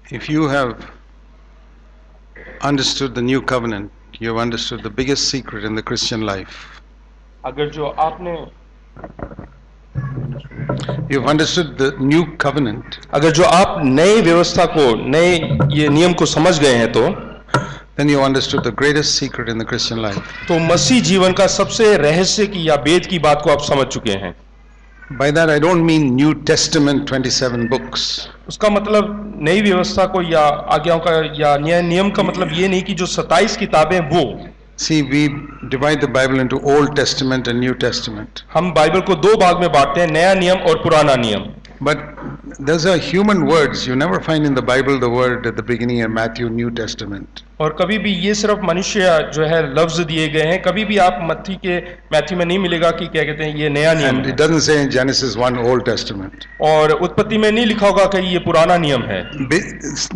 If you have understood the new covenant, you have understood the biggest secret in the Christian life. अगर जो आपने You have understood the new covenant, अगर जो आप नई व्यवस्था को नए ये नियम को समझ गए हैं then you have understood the greatest secret in the Christian life. तो मसीह जीवन का सबसे रहस्य की या वेद की बात को आप समझ चुके हैं. By that I don't mean New Testament 27 books. उसका मतलब नई व्यवस्था को या आज्ञाओं का या नियम का मतलब ये नहीं कि जो 27 किताबें वो. See, we divide the Bible into Old Testament and New Testament. हम बाइबल को दो भाग में बांटते हैं, नया नियम और पुराना नियम. But those are human words. You never find in the Bible the word at the beginning of Matthew, New Testament. और कभी भी ये सिर्फ मनुष्य जो है लफ्ज दिए गए हैं, कभी भी आप मैथ्यू में नहीं मिलेगा कि क्या कहते हैं ये नया नियम And है. it doesn't say in Genesis 1 Old Testament. और उत्पत्ति में नहीं लिखा होगा कि ये पुराना नियम है.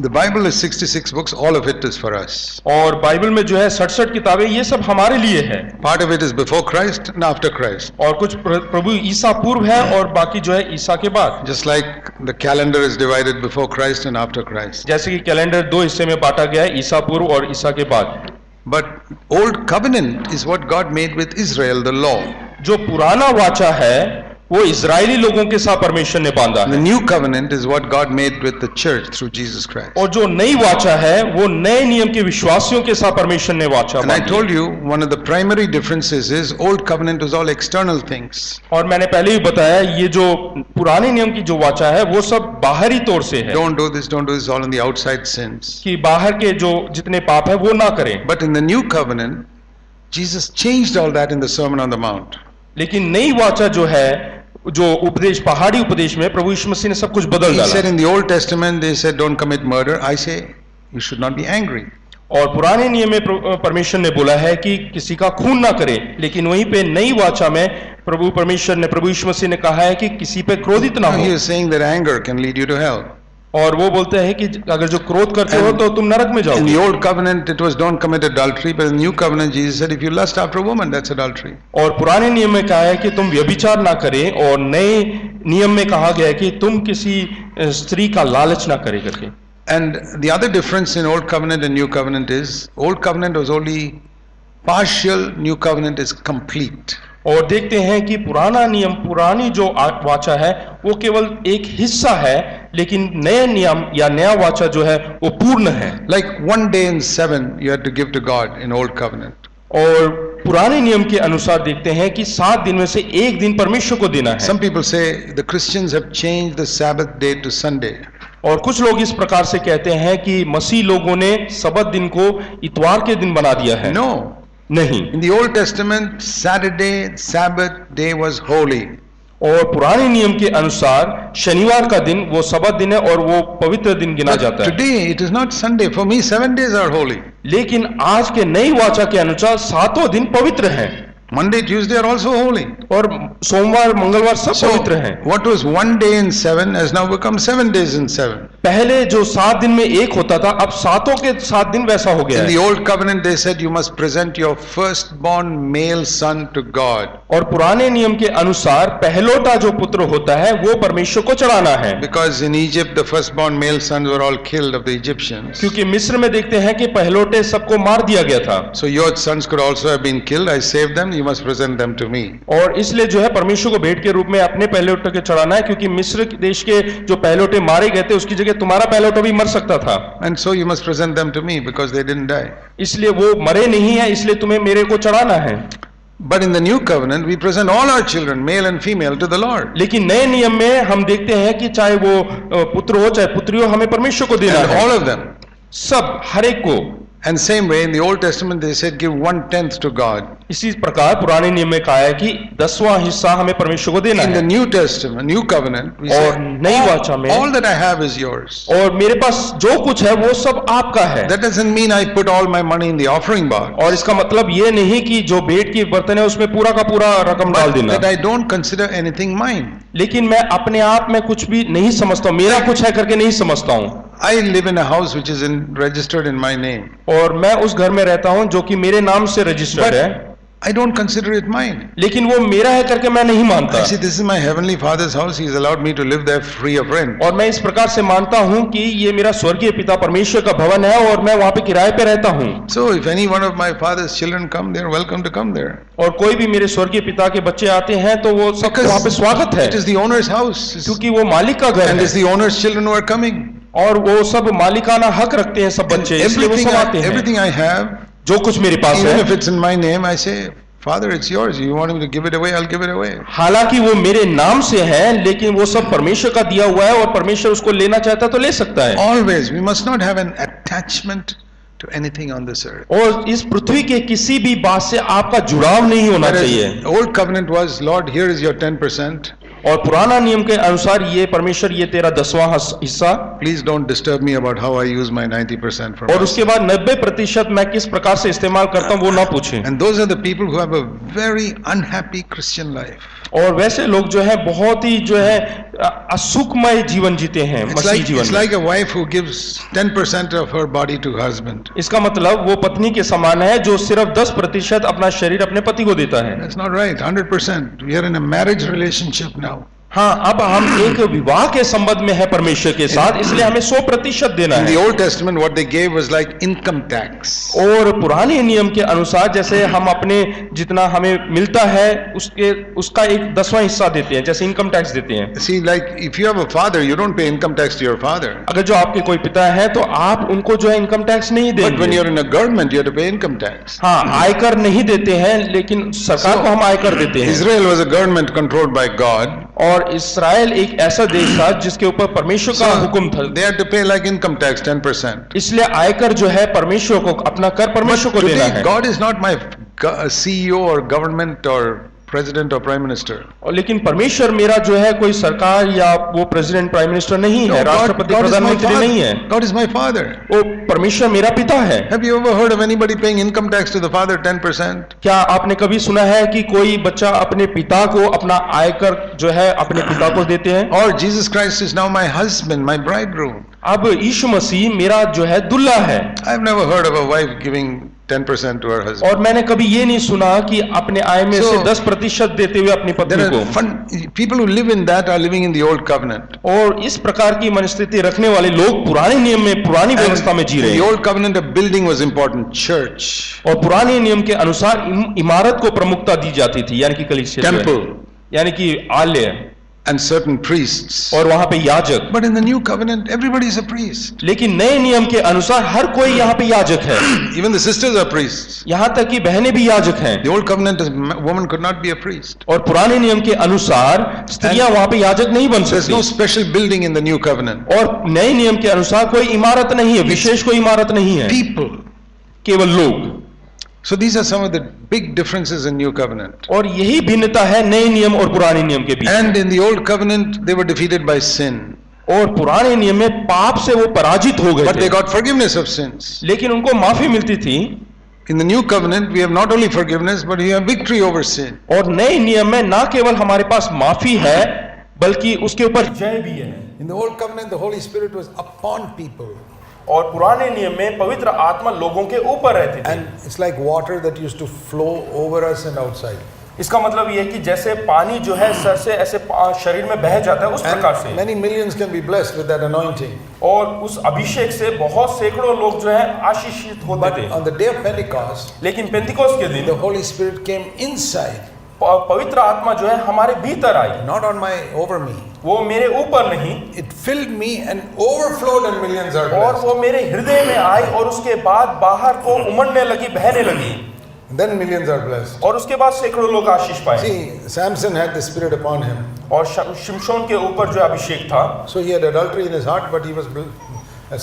The Bible is 66 books. All of it is for us. और बाइबल में जो है 67 किताबें, ये सब हमारे लिए है. Part of it is before Christ and after Christ. और कुछ प्रभु ईसा पूर्व है और बाकी जो है ईसा के बाद. Just like the calendar is divided before Christ and after Christ. जैसे कि कैलेंडर दो हिस्से में बांटा गया है, ईसा पूर्व और ईसा के बाद. But Old Covenant is what God made with Israel, the law. जो पुराना वाचा है वो इजरायली लोगों के साथ परमेश्वर ने बांधा The है. New Covenant is what God made with the church through Jesus Christ. और जो नई वाचा है वो नए नियम के विश्वासियों के साथ परमेश्वर ने वाचा And I बांधी told है. you one of the primary differences is Old Covenant was all external things. और मैंने पहले ही बताया ये जो पुराने नियम की जो वाचा है वो सब बाहरी तौर से है Don't do this, all on the outside sins. कि बाहर के जो जितने पाप है वो ना करें. But in the New Covenant, Jesus changed all that in the Sermon on the Mount. लेकिन नई वाचा जो है, जो उपदेश पहाड़ी उपदेश में प्रभु यीशु मसीह ने सब कुछ बदल He said डाला. in the Old Testament, they said don't commit murder. I say you should not be angry. और पुराने नियम में परमेश्वर ने बोला है कि किसी का खून ना करे, लेकिन वहीं पे नई वाचा में प्रभु यीशु मसीह ने कहा है कि किसी पे क्रोधित ना He हो. is saying that anger can lead you to hell. और वो बोलते हैं कि अगर जो क्रोध करते हो तो तुम नरक में In the जाओगे. Old Covenant, it was don't commit adultery, but in the New Covenant, Jesus said if you lust after a woman, that's adultery. और पुराने नियम में कहा है कि तुम व्यभिचार ना करें, और नए नियम में कहा गया है कि तुम किसी स्त्री का लालच ना करे करके. And the other difference in Old Covenant and New Covenant is Old Covenant was only partial, New Covenant is complete. और देखते हैं कि पुराना नियम, पुरानी जो वाचा है वो केवल एक हिस्सा है, लेकिन नया नियम या नया वाचा जो है वो पूर्ण है. Like 1 day in 7 you had to give to God in Old Covenant. और पुराने नियम के अनुसार देखते हैं कि 7 दिन में से एक दिन परमेश्वर को देना है. Some people say the Christians have changed the Sabbath day to Sunday. और कुछ लोग इस प्रकार से कहते हैं कि मसीह लोगों ने सबत दिन को इतवार के दिन बना दिया है. No. नहीं. In the Old Testament, Saturday, Sabbath day was holy. और पुराने नियम के अनुसार शनिवार का दिन वो सबत दिन है और वो पवित्र दिन गिना But जाता है. today it is not Sunday. For me, 7 days are holy. लेकिन आज के नई वाचा के अनुसार 7 दिन पवित्र हैं. Monday, Tuesday are also holy. और सोमवार मंगलवार सब So, पवित्र हैं. what was 1 day in 7 has now become 7 days in 7. पहले जो 7 दिन में एक होता था, अब 7 के 7 दिन वैसा हो गया In the है. Old Covenant, they said you must present your firstborn male son to God. और पुराने नियम के अनुसार पहलोटा जो पुत्र होता है वो परमेश्वर को चढ़ाना है. Because in Egypt, the firstborn male sons were all killed of the Egyptians. क्योंकि मिस्र में देखते हैं कि पहलोटे सबको मार दिया गया था. So your sons could also have been killed. I saved them. You must present them to me. और इसलिए जो है परमेश्वर को भेंट के रूप में अपने पहलोटे को चढ़ाना है, क्योंकि मिस्र देश के जो पहलोटे मारे गए थे उसकी जगह तुम्हारा पहलोटा भी मर सकता था. And so you must present them to me because they didn't die. इसलिए वो मरे नहीं है, इसलिए तुम्हें मेरे को चढ़ाना है. But in the New Covenant, we present all our children, male and female, to the Lord. लेकिन नए नियम में हम देखते हैं कि चाहे वो पुत्र हो चाहे पुत्री हो, हमें परमेश्वर को देना And है. all of them. सब, हर एक को. And same way, in the Old Testament, they said give 1/10 to God. इसी प्रकार पुराने नियम में कहा है कि 10वां हिस्सा हमें परमेश्वर को देना In the है. New Testament, New Covenant, we और say नई वाचा में all that I have is yours. और मेरे पास जो कुछ है वो सब आपका है. That doesn't mean I put all my money in the offering box. और इसका मतलब ये नहीं कि जो भेंट की बर्तन है उसमें पूरा का पूरा रकम डाल But देना. that I don't consider anything mine. लेकिन मैं अपने आप में कुछ भी नहीं समझता हूँ, मेरा कुछ है करके नहीं समझता हूँ. I live in a house which is registered in my name. और मैं उस घर में रहता हूँ जो कि मेरे नाम से रजिस्टर्ड है. I don't consider it mine. लेकिन वो मेरा है करके मैं नहीं मानता। I see, this is my heavenly Father's house. He's allowed me to live there free of rent. और मैं इस प्रकार से मानता हूँ कि ये मेरा स्वर्गीय पिता परमेश्वर का भवन है और मैं वहाँ पे किराए पे रहता हूँ। So if any one of my Father's children come, they are welcome to come there. और कोई भी मेरे स्वर्गीय पिता के बच्चे आते हैं तो वो सबका वहाँ पे स्वागत है, It is the owner's house. क्योंकि वो मालिक का घर And है it's the owner's children who are coming. और वो सब मालिकाना हक रखते हैं सब बच्चे, इसलिए वो सब आते हैं। Everything I have, जो कुछ मेरे पास even है, if it's in my name, I say, Father, it's yours. You want me to give it away? I'll give it away. हालांकि वो मेरे नाम से है, लेकिन वो सब परमेश्वर का दिया हुआ है और परमेश्वर उसको लेना चाहता है तो ले सकता है। Always, we must not have an attachment to anything on this earth. और इस पृथ्वी के किसी भी बात से आपका जुड़ाव नहीं होना चाहिए। Whereas the old covenant was, Lord, here is your 10%. और पुराना नियम के अनुसार ये परमेश्वर ये तेरा 10वां हिस्सा, Please don't disturb me about how I use my 90% for और उसके बाद 90% मैं किस प्रकार से इस्तेमाल करता हूँ वो ना पूछें। And those are the people who have a very unhappy Christian life. और वैसे लोग जो है बहुत ही जो है असुखमय जीवन जीते हैं मसीही जीवन It's में। like a wife who gives 10% of her body to her husband. इसका मतलब वो पत्नी के समान है जो सिर्फ 10% अपना शरीर अपने पति को देता है। That's not right. 100%. We are in a marriage relationship now. हाँ, अब हम एक विवाह के संबंध में है परमेश्वर के साथ, इसलिए हमें 100% देना In है। the Old Testament, what they gave was like income tax. और पुराने नियम के अनुसार जैसे हम अपने जितना हमें मिलता है उसका एक 10वां हिस्सा देते हैं, जैसे इनकम टैक्स देते हैं। See, like if you have a father, you don't pay income tax to your father. अगर जो आपके कोई पिता है तो आप उनको जो है इनकम टैक्स नहीं But when देंगे। you're in a government, you have to pay income tax. हाँ, आयकर नहीं देते हैं, लेकिन सरकार को हम आयकर देते हैं। Israel was a government controlled by God. और इस्राएल एक ऐसा देश था जिसके ऊपर परमेश्वर का हुक्म था, They had to pay like income tax 10%. इसलिए आयकर जो है परमेश्वर को अपना कर परमेश्वर को देना Today, है। God is not my CEO or government or president or prime minister. और लेकिन परमेश्वर मेरा जो है कोई सरकार या वो प्रेसिडेंट प्राइम मिनिस्टर नहीं है, राष्ट्रपति God is my प्रधानमंत्री नहीं है। father. God is my father. वो परमेश्वर मेरा पिता है। Have you ever heard of anybody paying income tax to the father 10%? क्या आपने कभी सुना है कि कोई बच्चा अपने पिता को अपना आयकर जो है अपने पिता को देते हैं? Or Jesus Christ is now my husband, my bridegroom. अब यीशु मसीह मेरा जो है दुल्हा है। I've never heard of a wife giving 10% to her husband. और मैंने कभी ये नहीं सुना कि अपने आय में से 10% देते हुए अपनी पत्नी There को। are people who live in that are living in the old covenant. और इस प्रकार की मनस्थिति रखने वाले लोग पुराने नियम में पुरानी व्यवस्था में जी In रहे the हैं। old covenant, a building was important, church, और पुराने नियम के अनुसार इमारत को प्रमुखता दी जाती थी, यानी कि कलीसिया जो है, temple, यानी कि आलय and certain priests. और वहां पे याजक। But in the new covenant, everybody is a priest. लेकिन नए नियम के अनुसार हर कोई यहाँ पे याजक है, Even the sisters are priests. यहाँ तक कि बहनें भी याजक हैं। The old covenant, a woman could not be a priest. और पुराने नियम के अनुसार स्त्रियां वहां पे याजक नहीं बन There's no सकती। special building in the new covenant. और नए नियम के अनुसार कोई इमारत नहीं है, विशेष कोई इमारत नहीं है, People. केवल लोग। So these are some of the big differences in new covenant. और यही भिन्नता है नए नियम और पुराने नियम के बीच। And in the old covenant, they were defeated by sin. और पुराने नियम में पाप से वो पराजित हो गए But they थे, got forgiveness of sins. लेकिन उनको माफी मिलती थी। In the new covenant, we have not only forgiveness, but we have victory over sin. और नए नियम में ना केवल हमारे पास माफी है बल्कि उसके ऊपर जय भी है। In the old covenant, the Holy Spirit was upon people. और पुराने नियम में पवित्र आत्मा लोगों के ऊपर रहती थी। And it's like water that used to flow over us and outside. इसका मतलब ये है कि जैसे पानी जो है सर से ऐसे शरीर में बह जाता है उस प्रकार से। And many millions can be blessed with that anointing. और उस अभिषेक से बहुत सैकड़ों लोग जो है आशीषित होते But थे। on the day of Pentecost, लेकिन पेंतिकोस्त के दिन the Holy Spirit came inside, पवित्र आत्मा जो है हमारे भीतर आई, not over me. वो मेरे ऊपर नहीं, It filled me and overflowed, and millions are और blessed. वो मेरे हृदय में आई और उसके बाद बाहर को उमड़ने लगी, बहने लगी, Then millions are blessed. और उसके बाद सैकड़ों लोग आशीष पाए। See, Samson had the Spirit upon him. और शिमशोन के ऊपर जो अभिषेक था, So he had adultery in his heart, but he was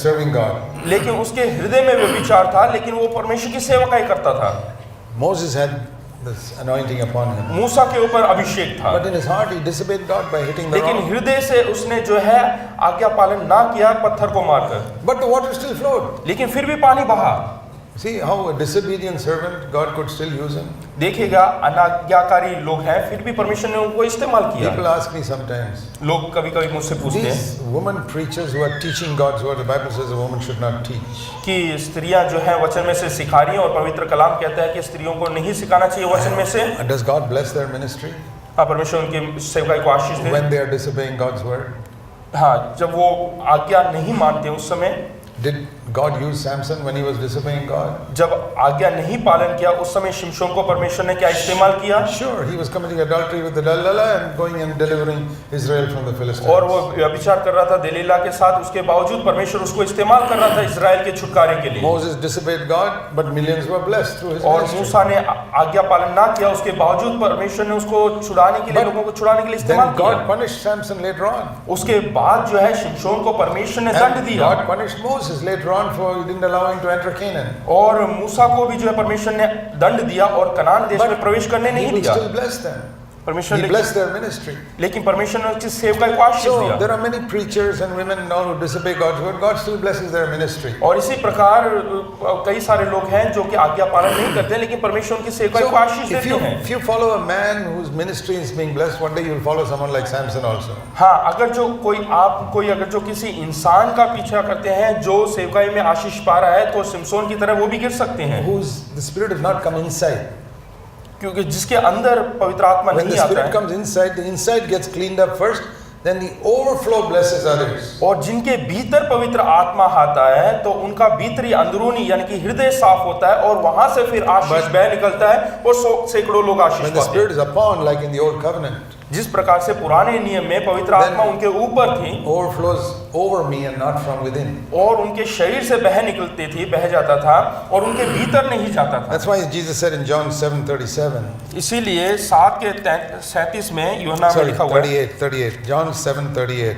serving God. लेकिन उसके हृदय में व्यभिचार था, लेकिन वो परमेश्वर की सेवकाई करता था। Moses had this anointing upon him. मूसा के ऊपर अभिषेक था, But in his heart, he disobeyed God by hitting the लेकिन rock. हृदय से उसने जो है आज्ञा पालन ना किया, पत्थर को मारकर। But the water still flowed. लेकिन फिर भी पानी बहा। See how a disobedient servant, God could still use him. देखिएगा अनाज्ञाकारी लोग हैं फिर भी परमेश्वर ने उनको इस्तेमाल किया। People ask me sometimes. लोग कभी-कभी मुझसे पूछते हैं These women preachers who are teaching God's word, the Bible says a woman should not teach. कि स्त्रियां जो हैं वचन में से सिखा रही हैं और पवित्र कलाम कहता है कि स्त्रियों को नहीं सिखाना चाहिए वचन में से। Does God bless their ministry हाँ, परमेश्वर उनके सेवकाई को आशीष दे। when they are disobeying God's word? हाँ, जब वो आज्ञा नहीं मानते उस समय। Did God use Samson when he was disobeying God? जब आज्ञा नहीं पालन किया उस समय शिमशोन को परमेश्वर ने क्या इस्तेमाल किया? Sure, he was committing adultery with the Delilah and going and delivering Israel from the Philistines. और वो व्यभिचार कर रहा था दलीला के साथ, उसके बावजूद परमेश्वर उसको इस्तेमाल कर रहा था इजराइल के छुटकारे के लिए। Moses disobeyed God, but millions were blessed through his और ministry. मूसा ने आज्ञा पालन ना किया, उसके बावजूद परमेश्वर ने उसको छुड़ाने के लिए, लोगों को छुड़ाने के लिए इस्तेमाल Then किया। God punished Samson later on. उसके बाद जो है शिमशोन को परमेश्वर ने दंड And दिया। God punished Moses later on for he didn't allow him to enter Canaan. और मूसा को भी जो है परमेश्वर ने दंड दिया और कनान देश में प्रवेश करने He नहीं will दिया। still bless them. परमेश्वर He ने blessed their ministry. लेकिन परमेश्वर ने उसकी सेवकाई को आशीष So दिया। there are many preachers and women now who disobey God's word. God still blesses their ministry. और इसी प्रकार कई सारे लोग हैं जो कि आज्ञा पालन नहीं करते लेकिन परमेश्वर उनकी सेवकाई को आशीष देते हैं। If you follow a man whose ministry is being blessed, one day you will follow someone like Samson also. हाँ, अगर जो अगर जो किसी इंसान का पीछा करते हैं जो सेवकाई में आशीष पा रहा है तो सिमसोन की तरह वो भी गिर सकते हैं। Whose the spirit has not come inside. क्योंकि जिसके अंदर पवित्र आत्मा When the नहीं आता spirit है comes inside, the inside gets cleaned up first, then the overflow blesses others. और जिनके भीतर पवित्र आत्मा आता है तो उनका भीतरी अंदरूनी यानी कि हृदय साफ होता है और वहां से फिर आशीष बह निकलता है और सैकड़ों लोग आशीष When the पाते spirit हैं। is upon, like in the old covenant, जिस प्रकार से पुराने नियम में पवित्र आत्मा उनके ऊपर थी overflows over me and not from within. और उनके शरीर से बह निकलती थी, बह जाता था और उनके भीतर नहीं जाता था। That's why Jesus said in John 7:37. इसीलिए 7:37 में यूहन्ना में लिखा हुआ है 38. John 7:38.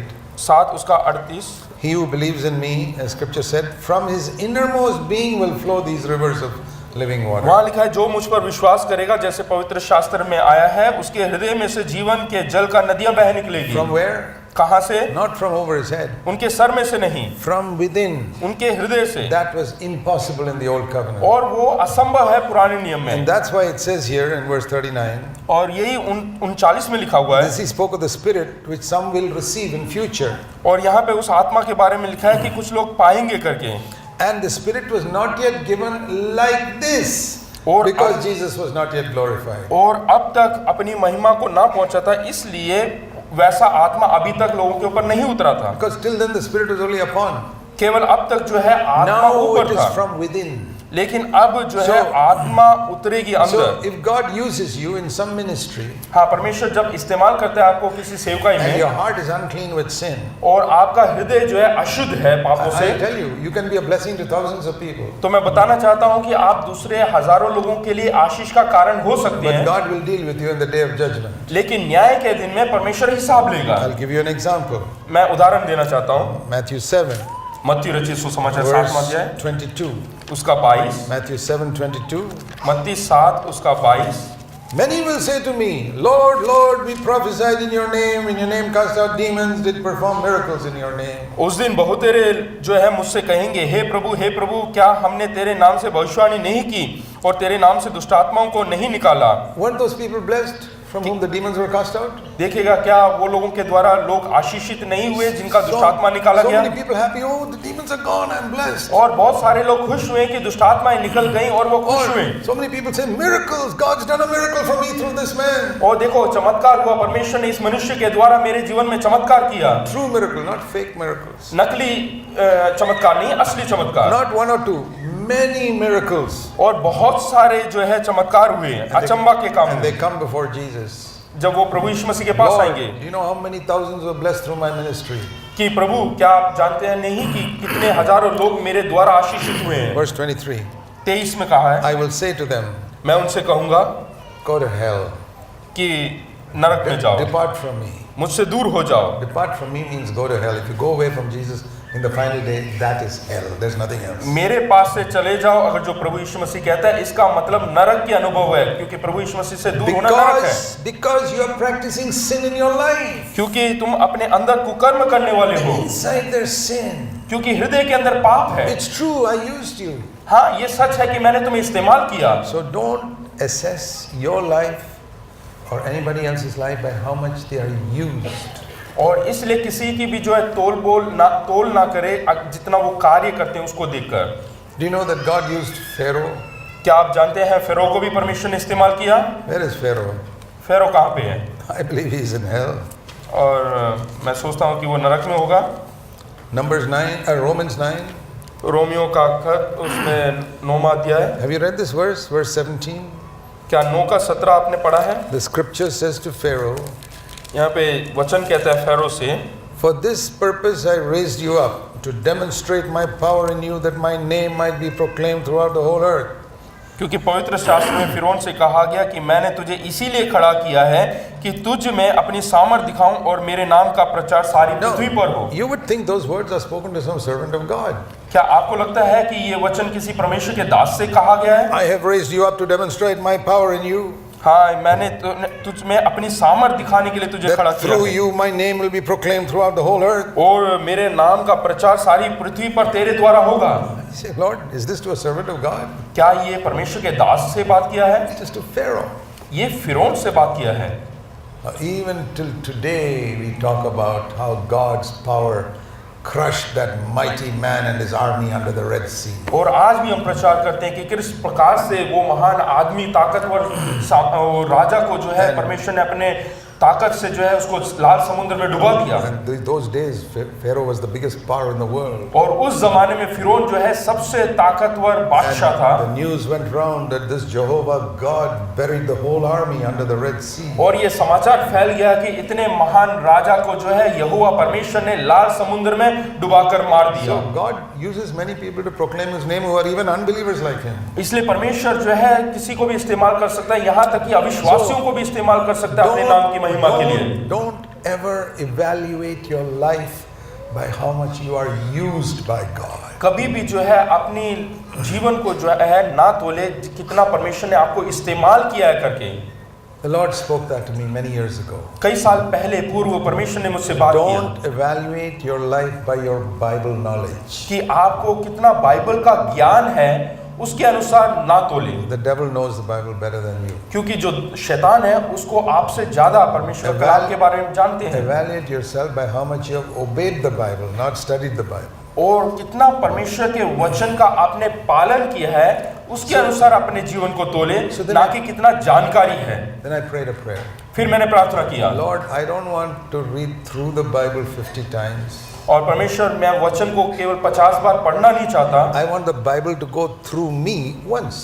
7:38 He who believes in me, as scripture said, from his innermost being will flow these rivers of living water. वहाँ लिखा है जो मुझ पर विश्वास करेगा जैसे पवित्र शास्त्र में आया है उसके हृदय में से जीवन के जल का नदियां बह निकलेगी। From where? कहाँ से? Not from over his head. उनके सर में से नहीं, From within. उनके हृदय से। That was impossible in the old covenant. और वो असंभव है पुराने नियम में। And that's why it says here in verse 39. और यही 39 में लिखा हुआ This है। he spoke of the spirit which some will receive in future. और यहाँ पे उस आत्मा के बारे में लिखा है कि कुछ लोग पाएंगे करके। And the spirit was not yet given like this. और Because Jesus was not yet glorified. और अब तक अपनी महिमा को ना पहुंचा था इसलिए वैसा आत्मा अभी तक लोगों के ऊपर नहीं उतरा था। Because till then the spirit was only upon. केवल अब तक जो है आत्मा Now ऊपर it था is from within. लेकिन अब जो है आत्मा उतरेगी So अंदर। if God uses you in some ministry हाँ, परमेश्वर जब इस्तेमाल करता है आपको किसी सेवकाई and your में heart is unclean with sin, और आपका हृदय जो है अशुद्ध है पापों से, I tell you, you can be a blessing to thousands of people. तो मैं बताना चाहता हूँ कि आप दूसरे हजारों लोगों के लिए आशीष का कारण हो सकते But हैं God will deal with you in the day of judgment. लेकिन न्याय के दिन में परमेश्वर हिसाब लेगा। I'll give you an example. मैं उदाहरण देना चाहता हूँ। Matthew 7, मत्ती रचित सुसमाचार 7 अध्याय verse 22. उसका 22, Matthew 7:22. मत्ती 7 उसका 22। Many will say to me, Lord, Lord, we prophesied in your name cast out demons, did perform miracles in your name. उस दिन बहुतेरे जो है मुझसे कहेंगे हे प्रभु क्या हमने तेरे नाम से भविष्यवाणी नहीं की और तेरे नाम से दुष्ट आत्माओं को नहीं निकाला। Weren't those people blessed from whom the demons were cast out? देखिएगा क्या वो लोगों के द्वारा लोग आशीषित नहीं हुए जिनका दुष्ट आत्मा निकाला So गया। many people happy, oh, the demons are gone, I'm blessed. और बहुत सारे लोग खुश हुए कि दुष्ट आत्माएं निकल गई और वो खुश हुए। Or so many people say, miracles, God's done a miracle for me through this man. और देखो चमत्कार हुआ, परमेश्वर ने इस मनुष्य के द्वारा मेरे जीवन में चमत्कार किया। True miracle, not fake miracles. नकली चमत्कार नहीं, असली चमत्कार। Not one or two, many miracles. और बहुत सारे जो है चमत्कार हुए, अचंभा के काम And they हुए। come before Jesus. जब वो प्रभु यीशु मसीह के पास Lord, आएंगे do you know how many thousands were blessed through my ministry? कि प्रभु क्या आप जानते हैं नहीं कि कितने हजारों लोग मेरे द्वारा आशीषित हुए हैं। Verse 23. 23 में कहा है I will say to them, मैं उनसे कहूंगा go to hell. कि नरक में जाओ, Depart from me. मुझसे दूर हो जाओ। Depart from me means go to hell. If you go away from Jesus in the final day, that is hell. There's nothing else. मेरे पास से चले जाओ, अगर जो प्रभु यीशु मसीह कहता है इसका मतलब नरक की अनुभव है, क्योंकि प्रभु यीशु मसीह से दूर होना नरक है। Because you are practicing sin in your life. क्योंकि तुम अपने अंदर कुकर्म करने वाले हो, Inside there's sin. क्योंकि हृदय के अंदर पाप है। It's true, I used you. हाँ ये सच है कि मैंने तुम्हें इस्तेमाल किया। So don't assess your life or anybody else's life by how much they are used. और इसलिए किसी की भी जो है तोल ना करे जितना वो कार्य करते हैं उसको देखकर। Do you know that God used Pharaoh? क्या आप जानते हैं फेरो को भी परमेश्वर ने इस्तेमाल किया? Where is Pharaoh? फेरो कहाँ पे है? I believe he is in hell. और मैं सोचता हूँ कि वो नरक में होगा। Romans 9. रोमियो का खत उसमें 9वां अध्याय। Have you read this verse? Verse 17. क्या 9 का 17 आपने पढ़ा है? The scripture says to Pharaoh, यहाँ पे वचन कहता है फेरो से, For this purpose I raised you up, to demonstrate my power in you, that my name might be proclaimed throughout the whole earth. क्योंकि पवित्र शास्त्र में फिरौन से कहा गया कि मैंने तुझे इसीलिए खड़ा किया है कि तुझ में अपनी सामर्थ दिखाऊं और मेरे नाम का प्रचार सारी पृथ्वी पर हो। You would think those words are spoken to some servant of God. क्या आपको लगता है कि ये वचन किसी परमेश्वर के दास से कहा गया है? I have raised you up to demonstrate my power in you. हाँ, मैंने तुझ में अपनी सामर्थ दिखाने के लिए तुझे खड़ा That किया through है। you my name will be proclaimed throughout the whole earth. और मेरे नाम का प्रचार सारी पृथ्वी पर तेरे द्वारा होगा। I say, Lord, is this to a servant of God? क्या ये परमेश्वर के दास से बात किया है? Just to Pharaoh. ये फिरौन से बात किया है। Even till today we talk about how God's power crushed that mighty man and his army under the Red Sea. और आज भी हम प्रचार करते हैं कि किस प्रकार से वो महान आदमी ताकतवर राजा को जो है परमेश्वर ने अपने ताकत से जो है उसको लाल समुद्र में डुबा दिया। And those days Pharaoh was the biggest power in the world. और उस जमाने में फिरौन जो है सबसे ताकतवर बादशाह था। The news went round that this Jehovah God buried the whole army under the Red Sea. और ये समाचार फैल गया कि इतने महान राजा को जो है यहोवा परमेश्वर ने लाल समुद्र में डुबाकर मार दिया। So God uses many people to proclaim His name who are even unbelievers like him. इसलिए परमेश्वर जो है किसी को भी इस्तेमाल कर सकता है, यहाँ तक कि अविश्वासियों को भी इस्तेमाल कर सकता है अपने नाम की महिमा के लिए। Don't ever evaluate your life by how much you are used by God. कभी भी जो है अपनी जीवन को जो है ना तोले कितना परमेश्वर ने आपको इस्तेमाल किया है करके। The Lord spoke that to me many years ago. कई साल पहले पूर्व परमेश्वर ने मुझसे बात किया। Don't evaluate your life by your Bible knowledge. कि आपको कितना बाइबल का ज्ञान है उसके अनुसार ना तोले। The devil knows the Bible better than you. क्योंकि जो शैतान है उसको आपसे ज्यादा परमेश्वर कलाम के बारे में जानते हैं। Evaluate yourself by how much you have obeyed the Bible, not studied the Bible. और कितना परमेश्वर के वचन का आपने पालन किया है उसके अनुसार अपने जीवन को तोले, ना कि कितना जानकारी है। Then I prayed a prayer. फिर मैंने प्रार्थना किया, Lord, I don't want to read through the Bible 50 times. और परमेश्वर मैं वचन को केवल 50 बार पढ़ना नहीं चाहता। I want the Bible to go through me once.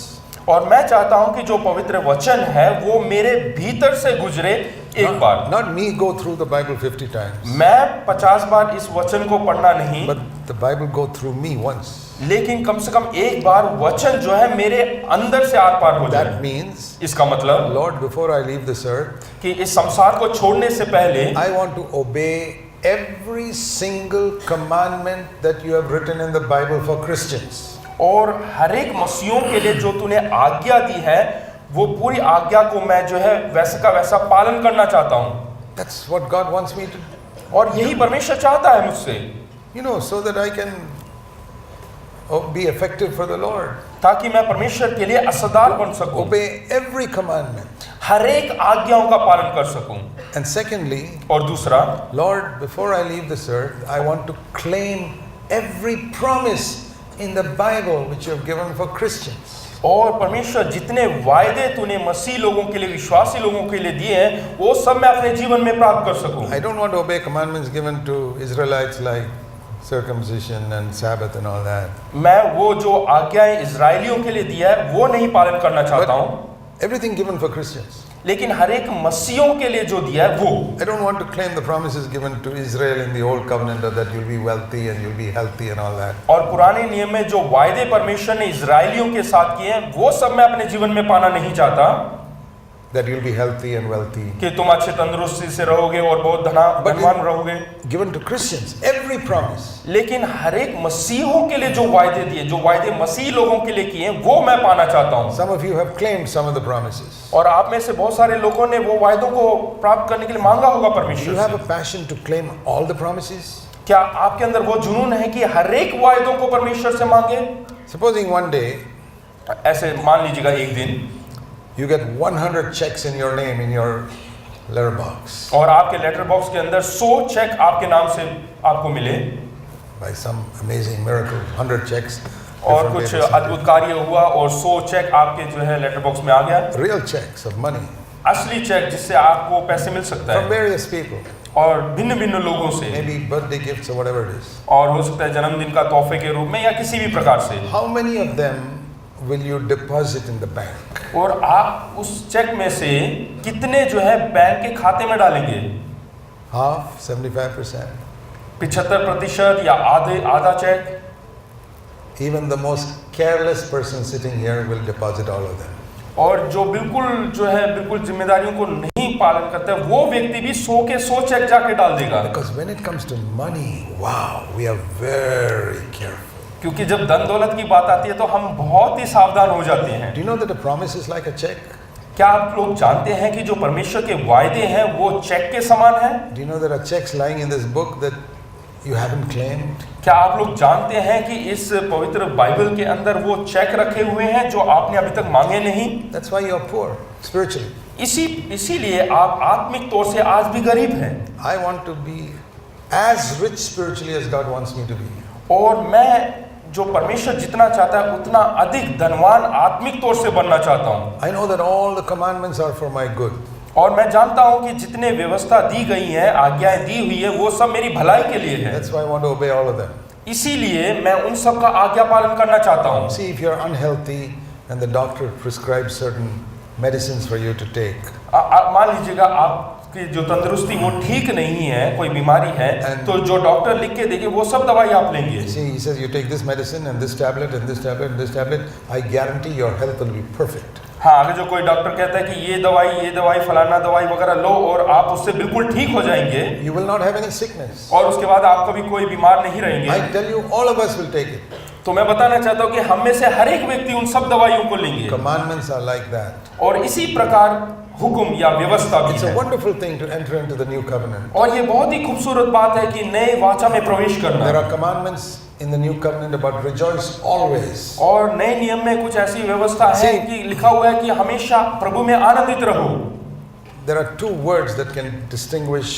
और मैं चाहता हूं कि जो पवित्र वचन है वो मेरे भीतर से गुजरे एक बार। Not me go through the Bible 50 times. मैं 50 बार इस वचन को पढ़ना नहीं, But the Bible go through me once. लेकिन कम से कम एक बार वचन जो है मेरे अंदर से आर पार हो That जाए। means, इसका मतलब Lord, before I leave this earth, कि इस संसार को छोड़ने से पहले I want to obey every single commandment that you have written in the Bible for Christians. और हर एक मसीहों के लिए जो तूने आज्ञा दी है वो पूरी आज्ञा को मैं जो है वैसे का वैसा पालन करना चाहता हूँ। That's what God wants me to do. और यही परमेश्वर चाहता है मुझसे, You know, so that I can be effective for the Lord. ताकि मैं परमेश्वर के लिए असरदार बन सकूं, Obey every commandment. हर एक आज्ञाओं का पालन कर सकूं। And secondly, और दूसरा, Lord, before I leave this earth, I want to claim every promise in the Bible which you have given for Christians. और परमेश्वर जितने वायदे तूने मसीह लोगों के लिए, विश्वासी लोगों के लिए दिए हैं वो सब मैं अपने जीवन में प्राप्त कर सकूं। I don't want to obey commandments given to Israelites like circumcision and Sabbath and all that. मैं वो जो आज्ञाएं इजरायलियों के लिए दिया है वो नहीं पालन करना चाहता हूँ, Everything given for Christians. लेकिन हर एक मसीहों के लिए जो दिया है वो। I don't want to claim the promises given to Israel in the old covenant that you'll be wealthy and you'll be healthy and all that. और पुराने नियम में जो वायदे परमेश्वर ने इजरायलियों के साथ किए हैं वो सब मैं अपने जीवन में पाना नहीं चाहता। That you'll be healthy and wealthy. कि तुम अच्छे तंदुरुस्ती से रहोगे और बहुत धनवान रहोगे। Given to Christians, every promise. लेकिन हर एक मसीहों के लिए जो वायदे दिए, जो वायदे मसीह लोगों के लिए किए वो मैं पाना चाहता हूँ। Some of you have claimed some of the promises. और आप में से बहुत सारे लोगों ने वो वायदों को प्राप्त करने के लिए मांगा होगा Do परमेश्वर you have से। a passion to claim all the promises? क्या आपके अंदर वो जुनून है कि हर एक वायदों को परमेश्वर से मांगे? Supposing one day ऐसे मान लीजिएगा एक दिन you get 100 checks in your name in your letterbox और आपके लेटर बॉक्स के अंदर 100 चेक आपके नाम से आपको मिले by some amazing miracle, 100 checks. और different कुछ days. अद्भुत कार्य हुआ और 100 चेक आपके जो है लेटर बॉक्स में आ गया, Real checks of money असली चेक जिससे आपको पैसे मिल सकता from है various people, और भिन्न भिन्न लोगों से, maybe birthday gifts or whatever it is. और हो सकता है जन्मदिन का तोहफे के रूप में या किसी भी प्रकार से। How many of them will you deposit in the bank? और आप उस चेक में से कितने जो है बैंक के खाते में डालेंगे? Half, 75%. 75% या आधा check? Even the most careless person sitting here will deposit all of them. और जो बिल्कुल जिम्मेदारियों को नहीं पालन करता है वो व्यक्ति भी 100 के 100 चेक जाके डाल देगा। Because when it comes to money, wow, we are very careful. क्योंकि जब धन दौलत की बात आती है तो हम बहुत ही सावधान हो जाते हैं। Do you know that a promise is like a check? क्या आप लोग जानते हैं कि जो परमेश्वर के वायदे हैं वो चेक के समान हैं? Do you know there are checks lying in this book that you haven't claimed? क्या आप लोग जानते हैं कि इस पवित्र बाइबल के अंदर वो चेक रखे हुए हैं जो आपने अभी तक मांगे नहीं? That's why you're poor spiritually. इसीलिए आप आत्मिक तौर से आज भी गरीब हैं। I want to be as rich spiritually as God wants me to be. और मैं जो परमेश्वर जितना चाहता है उतना अधिक धनवान आत्मिक तौर से बनना चाहता हूँ। I know that all the commandments are for my good. और मैं जानता हूँ कि जितने व्यवस्था दी गई है, आज्ञाएं दी हुई है, वो सब मेरी भलाई के लिए है। That's why I want to obey all of them. इसीलिए मैं उन सब का आज्ञा पालन करना चाहता हूँ। See, if you're unhealthy and the doctor prescribes certain medicines for you to take, मान लीजिएगा आपकी जो तंदुरुस्ती वो ठीक नहीं है, कोई बीमारी है, तो जो डॉक्टर लिख के देंगे वो सब दवाई आप लेंगे। see, he says you take this medicine and this tablet and this tablet and this tablet, I guarantee your health will be perfect. हाँ, अगर जो कोई डॉक्टर कहता है कि ये दवाई फलाना दवाई वगैरह लो और आप उससे बिल्कुल ठीक हो जाएंगे, You will not have any sickness. और उसके बाद आप कभी कोई बीमार नहीं रहेंगे। I tell you, all of us will take it. तो मैं बताना चाहता हूँ कि हम में से हर एक व्यक्ति उन सब दवाइयों को लेंगे। Commandments are like that. और इसी प्रकार हुक्म या व्यवस्था भी It's a है। wonderful thing to enter into the new covenant. और ये बहुत ही खूबसूरत बात है कि नए वाचा में प्रवेश करना। There are commandments in the new covenant about rejoice always. और नए नियम में कुछ ऐसी व्यवस्था है See, कि लिखा हुआ है कि हमेशा प्रभु में आनंदित रहो। There are two words that can distinguish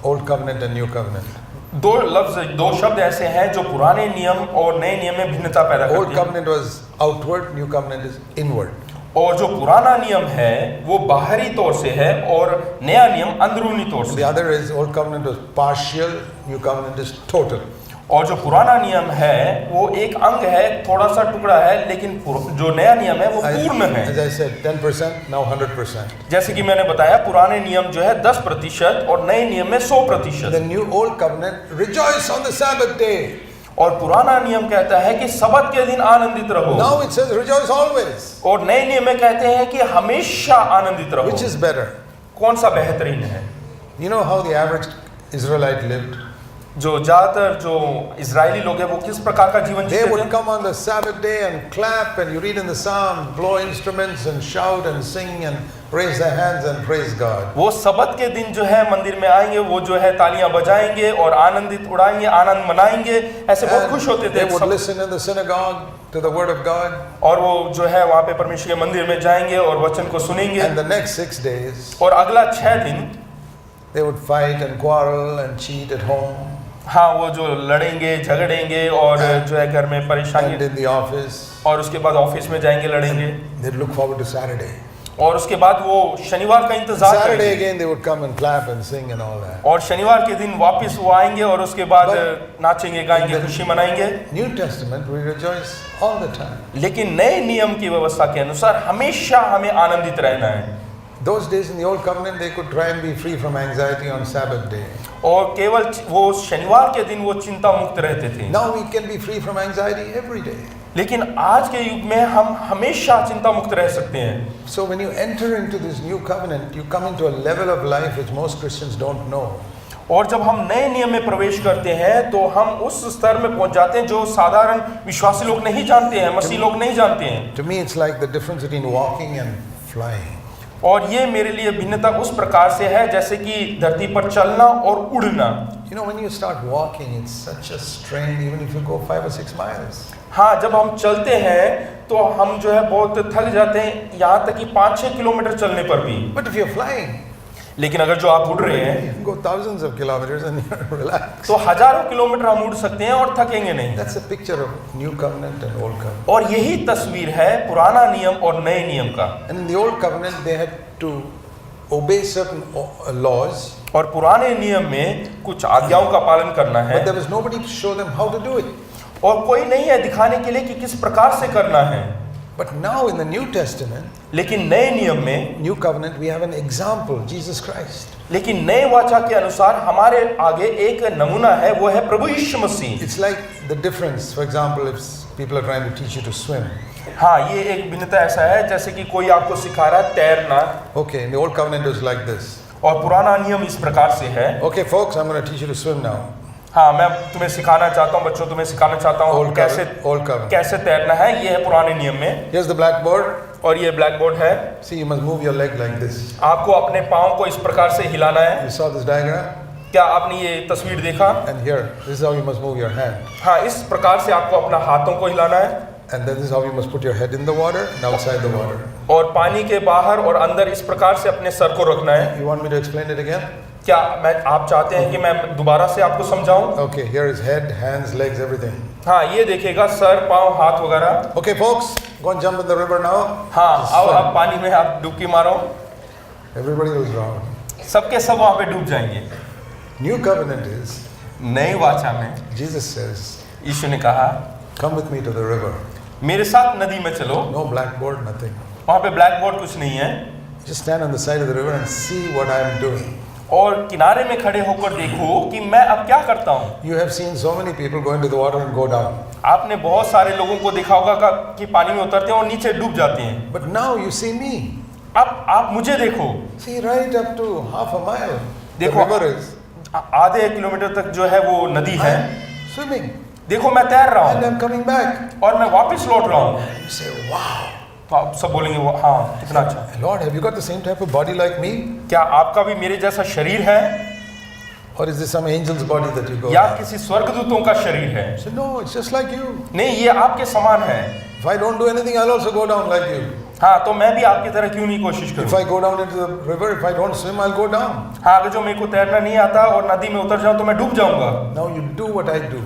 old covenant and new covenant. दो शब्द ऐसे हैं जो पुराने नियम और नए नियम में भिन्नता पैदा Old करते हैं। covenant was outward, new covenant is inward. और जो पुराना नियम है वो बाहरी तौर से है और नया नियम अंदरूनी तौर The से। other is old covenant was partial, new covenant is total. और जो पुराना नियम है वो एक अंग है, थोड़ा सा टुकड़ा है, लेकिन जो नया नियम है वो पूर्ण है। As I said, 10%, now 100%. जैसे कि मैंने बताया पुराने नियम जो है 10% और नए नियम में 100%। The new old covenant, rejoice on the Sabbath day. और पुराना नियम कहता है कि सबत के दिन आनंदित रहो। Now it says rejoice always. और नए नियम में कहते हैं कि हमेशा आनंदित रहो। Which is better? कौन सा बेहतरीन है? You know how the average Israelite lived? जो ज्यादातर जो इजरायली लोग हैं वो किस प्रकार का जीवन They जीते would थे? come on the Sabbath day and clap, and you read in the Psalm, blow instruments and shout and sing and raise their hands and praise God. वो सबत के दिन जो है मंदिर में आएंगे, वो जो है तालियां बजाएंगे और आनंदित उड़ाएंगे, आनंद मनाएंगे, ऐसे बहुत खुश होते थे। They would listen in the synagogue to the word of God. और वो जो है वहाँ पे परमेश्वर के मंदिर में जाएंगे और वचन को सुनेंगे। And the next 6 days, और अगला 6 दिन they would fight and quarrel and cheat at home हाँ वो जो लड़ेंगे झगड़ेंगे और जो है घर में and परेशानी, in the office. और उसके बाद ऑफिस में जाएंगे लड़ेंगे, They'd look forward to Saturday. और उसके बाद वो शनिवार का इंतजार Saturday करेंगे। again, they would come and clap and sing and all that. और शनिवार के दिन वापस वो आएंगे और उसके बाद नाचेंगे गाएंगे खुशी मनाएंगे। New Testament, we rejoice all the time. लेकिन नए नियम की व्यवस्था के अनुसार हमेशा हमें आनंदित रहना है। Those days in the old covenant, they could try and be free from anxiety on Sabbath day. और केवल वो शनिवार के दिन वो चिंता मुक्त रहते थे। Now we can be free from anxiety every day. लेकिन आज के युग में हम हमेशा चिंता मुक्त रह सकते हैं। So when you enter into this new covenant, you come into a level of life which most Christians don't know. और जब हम नए नियम में प्रवेश करते हैं तो हम उस स्तर में पहुंच जाते हैं जो साधारण विश्वासी लोग नहीं जानते हैं, मसीह लोग नहीं जानते हैं। To me, it's like the difference between walking and flying. और ये मेरे लिए भिन्नता उस प्रकार से है जैसे कि धरती पर चलना और उड़ना। You know, when you start walking, it's such a strain, even if you go 5 or 6 miles. हाँ, जब हम चलते हैं तो हम जो है बहुत थक जाते हैं, यहाँ तक कि 5-6 किलोमीटर चलने पर भी। But if you're flying, लेकिन अगर जो आप उड़ रहे हैं you can go thousands of kilometers and you're relaxed. तो हजारों किलोमीटर हम उड़ सकते हैं और थकेंगे नहीं। That's a picture of New Covenant and Old Covenant. और यही तस्वीर है पुराना नियम और नए नियम का। And in the Old Covenant, they had to obey certain laws, और पुराने नियम में कुछ आज्ञाओं का पालन करना है, but there was nobody to show them how to do it. और कोई नहीं है दिखाने के लिए कि किस प्रकार से करना है। But now in the New Testament, लेकिन नए नियम में, New Covenant, we have an example, Jesus Christ. लेकिन नए वाचा के अनुसार हमारे आगे एक नमूना है, वो है प्रभु यीशु मसीह। It's like the difference, for example, if people are trying to teach you to swim. हाँ, ये एक भिन्नता ऐसा है जैसे कि कोई आपको सिखा रहा है तैरना, Okay, in the Old Covenant it was like this. और पुराना नियम इस प्रकार से है। Okay, folks, I'm going to teach you to swim now. हाँ, मैं तुम्हें सिखाना चाहता हूँ, बच्चों तुम्हें सिखाना चाहता हूँ Old कैसे Covenant. कैसे तैरना है। ये है पुराने नियम में। Here's the blackboard. और ये ब्लैक बोर्ड है। See, you must move your leg like this. आपको अपने पाँव को इस प्रकार से हिलाना है। You saw this diagram? क्या आपने ये तस्वीर देखा? And here, this is how you must move your hand. हाँ, इस प्रकार से आपको अपना हाथों को हिलाना है। And then this is how you must put your head in the water and outside the water. और पानी के बाहर और अंदर इस प्रकार से अपने सर को रखना है। You want me to explain it again? क्या आप चाहते हैं कि मैं दोबारा से आपको समझाऊं? Okay, here is head, hands, legs, everything. हाँ, ये देखिएगा सर, पाँव, हाथ वगैरह। Okay, folks, go and jump in the river now. हाँ, Just अब swim. आप पानी में आप डुबकी मारो। Everybody will drown. सबके सब वहाँ पे डूब जाएंगे। New covenant is, नई वाचा में Jesus says, यीशु ने कहा, come with me to the river. मेरे साथ नदी में चलो। No blackboard, nothing. वहाँ पे ब्लैक बोर्ड कुछ नहीं है। Just stand on the side of the river and see what I am doing. और किनारे में खड़े होकर देखो कि मैं अब क्या करता हूँ। You have seen so many people go into the water and go down. आपने बहुत सारे लोगों को देखा होगा कि पानी में उतरते हैं और नीचे डूब जाते हैं। But now you see me. अब आप मुझे देखो। See, right up to half a mile, the देखो, river is आधे किलोमीटर तक जो है वो नदी है। swimming. देखो मैं तैर रहा And हूँ I'm coming back. और मैं वापस लौट रहा हूँ। You say, wow. तो आप सब बोलेंगे वो हाँ कितना अच्छा। Lord, have you got the same type of body like me? क्या आपका भी मेरे जैसा शरीर है Or is this some angel's body that you go? या किसी स्वर्गदूतों का शरीर है? I said, no, it's just like you. नहीं, ये आपके समान है। If I don't do anything, I'll also go down like you. हाँ, तो मैं भी आपकी तरह क्यों नहीं कोशिश If करूँ? I go down into the river, if I don't swim, I'll go down. हाँ, अगर जो मेरे को तैरना नहीं आता और नदी में उतर जाऊँ तो मैं डूब जाऊंगा। Now you do what I do.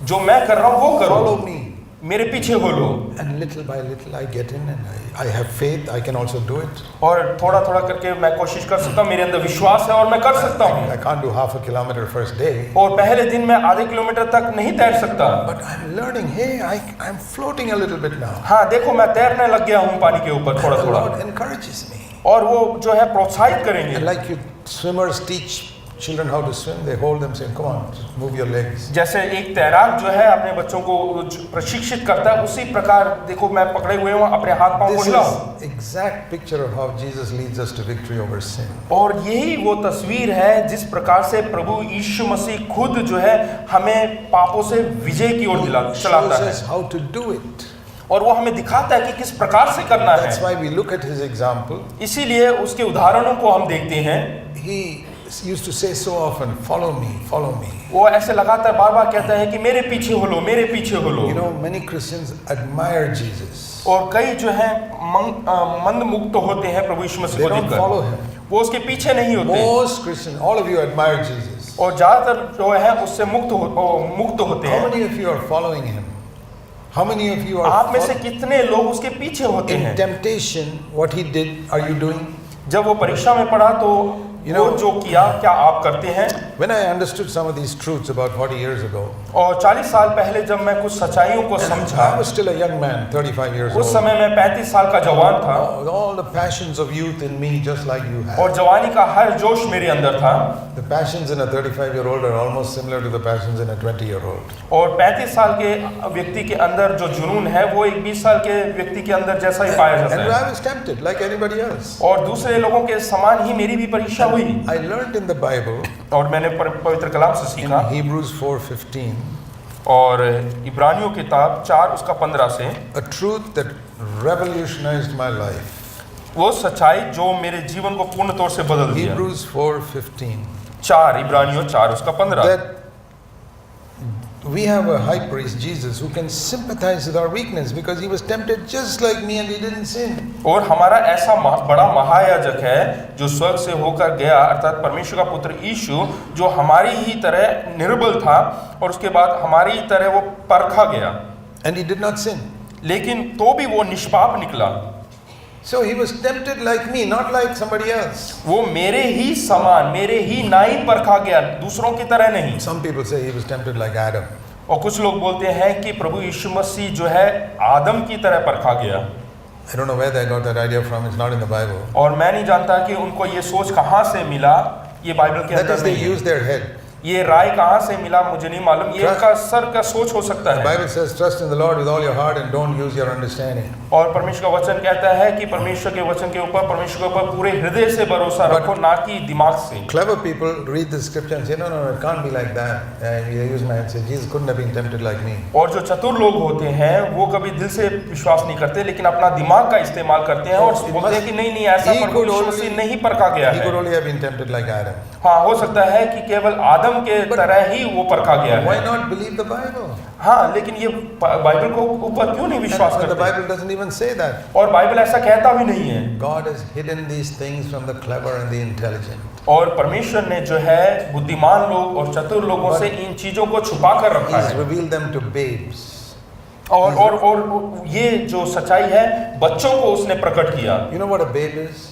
जो मैं कर रहा हूँ वो करो। Follow me. मेरे पीछे हो लो। And little by little I get in and I have faith, I can also do it. और थोड़ा थोड़ा करके मैं कोशिश कर सकता हूँ, मेरे अंदर विश्वास है और मैं कर सकता हूँ। I can't do half a kilometer first day. और पहले दिन मैं आधे किलोमीटर तक नहीं तैर सकता। But I'm learning, hey, I'm floating a little bit now. हाँ, देखो मैं तैरने लग गया हूँ पानी के ऊपर थोड़ा The थोड़ा। Lord encourages me. और वो जो है प्रोत्साहित करेंगे। And like you swimmers teach children how to swim, they hold them saying, come on, just move your legs. जैसे एक तैराक जो है अपने बच्चों को प्रशिक्षित करता है, उसी प्रकार देखो मैं पकड़े हुए हूँ, अपने हाथ पांव को This हिलाओ। is exact picture of how Jesus leads us to victory over sin. और यही वो तस्वीर है जिस प्रकार से प्रभु यीशु मसीह खुद जो है हमें पापों से विजय की ओर Shows चलाता है us how to do it. और वो हमें दिखाता है कि किस प्रकार से करना That's है। why we look at his example. इसीलिए उसके उदाहरणों को हम देखते हैं। He used to say so often, follow me, follow me. वो ऐसे लगातार बार बार कहता है कि मेरे पीछे हो लो, मेरे पीछे हो लो। You know, many Christians admire Jesus. और कई जो है मंद मुक्त होते हैं प्रभु यीशु मसीह They को don't देखकर, follow him. वो उसके पीछे नहीं होते। Most Christians, all of you admire Jesus. और ज्यादातर जो है उससे मुक्त होते How हैं। many of you are following him? How many of you are आप में से कितने लोग उसके पीछे होते in हैं? temptation? What he did, are you doing? जब वो परीक्षा में पढ़ा तो You know, वो जो किया क्या आप करते हैं? When I understood some of these truths about 40 years ago, और 40 साल पहले जब मैं कुछ सच्चाइयों को समझा, I was still a young man, 35 years उस old. समय मैं 35 साल का जवान था All the passions of youth in me, just like you have. और जवानी का हर जोश मेरे अंदर था। The passions in a 35-year-old are almost similar to the passions in a 20-year-old. और 35 साल के व्यक्ति के अंदर जो जुनून है वो एक 20 साल के व्यक्ति के अंदर जैसा ही पाया And जाता है। I was tempted like anybody else. और दूसरे लोगों के समान ही मेरी भी परीक्षा हुई। I learned in the Bible, और मैंने पवित्र कलाम से in सीखा Hebrews 4:15, और इब्रानियों किताब 4 उसका 15 से a truth that revolutionized my life. वो सच्चाई जो मेरे जीवन को पूर्ण तौर से बदल दिया। Hebrews 4:15. 4 इब्रानियों 4 उसका 15। That we have a high priest, Jesus, who can sympathize with our weakness because he was tempted just like me and he didn't sin. और हमारा ऐसा बड़ा महायाजक है जो स्वर्ग से होकर गया, अर्थात परमेश्वर का पुत्र यीशु, जो हमारी ही तरह निर्बल था और उसके बाद हमारी ही तरह वो परखा गया, And he did not sin. लेकिन तो भी वो निष्पाप निकला। So he was tempted like me, not like somebody else. वो मेरे ही समान, मेरे ही नाई परखा गया, दूसरों की तरह नहीं। Some people say he was tempted like Adam. और कुछ लोग बोलते हैं कि प्रभु यीशु मसीह जो है आदम की तरह परखा गया। I don't know where they got that idea from. It's not in the Bible. और मैं नहीं जानता कि उनको ये सोच कहाँ से मिला, ये बाइबल के That अंदर is, they नहीं है। use their head. ये राय कहाँ से मिला मुझे नहीं मालूम, ये इनका सर का सोच हो सकता The है। Bible says, trust in the Lord with all your heart and don't use your understanding. और परमेश्वर का वचन कहता है कि परमेश्वर के वचन के ऊपर, परमेश्वर के ऊपर पूरे हृदय से भरोसा रखो, ना कि दिमाग से। Clever people read the scripture and say, no, it can't be like that. And they use my head and say, Jesus couldn't have been tempted like me. और जो चतुर लोग होते हैं वो कभी दिल से विश्वास नहीं करते, लेकिन अपना दिमाग का इस्तेमाल करते हैं और बोलते हैं कि नहीं ऐसा प्रभु यीशु मसीह नहीं परखा गया He could है। only have been tempted like Adam. हाँ, हो सकता है कि केवल आदम के तरह ही वो परखा गया Why है। not believe the Bible? हाँ, लेकिन ये बाइबल को ऊपर क्यों नहीं विश्वास And the करते? Bible doesn't even say that. और बाइबल ऐसा कहता भी नहीं है। God has hidden these things from the clever and the intelligent. और परमेश्वर ने जो है बुद्धिमान लोग और चतुर लोगों से इन चीजों को छुपा कर रखा He's है। revealed them to babes. और ये जो सच्चाई है बच्चों को उसने प्रकट किया। You know what a babe is?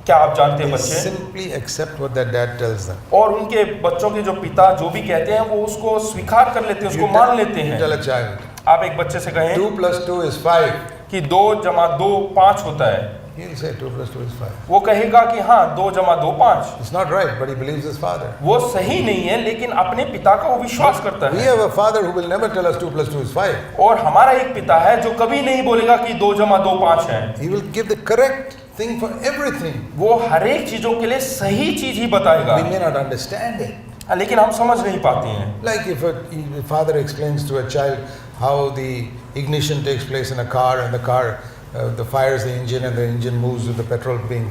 क्या आप जानते हैं They बच्चे? simply accept what their dad tells them. और उनके बच्चों के जो पिता जो भी कहते हैं वो उसको स्वीकार कर लेते हैं, उसको मान लेते You हैं। tell a child, आप एक बच्चे से कहें 2 plus 2 is 5. कि 2 + 2 5 होता है, He'll say 2 plus 2 is 5. वो कहेगा कि हाँ 2 + 2 5। It's not right, but he believes his father. वो सही नहीं है, लेकिन अपने पिता का वो विश्वास करता We है। have a father who will never tell us 2 plus 2 is 5. और हमारा एक पिता है जो कभी नहीं बोलेगा कि 2 + 2 5 है। He will give the correct thing for everything. वो हर एक चीजों के लिए सही चीज ही बताएगा, We may not understand it. लेकिन हम समझ नहीं पाते हैं। Like if a father explains to a child how the ignition takes place in a car and the car the fires the engine and the engine moves with the petrol being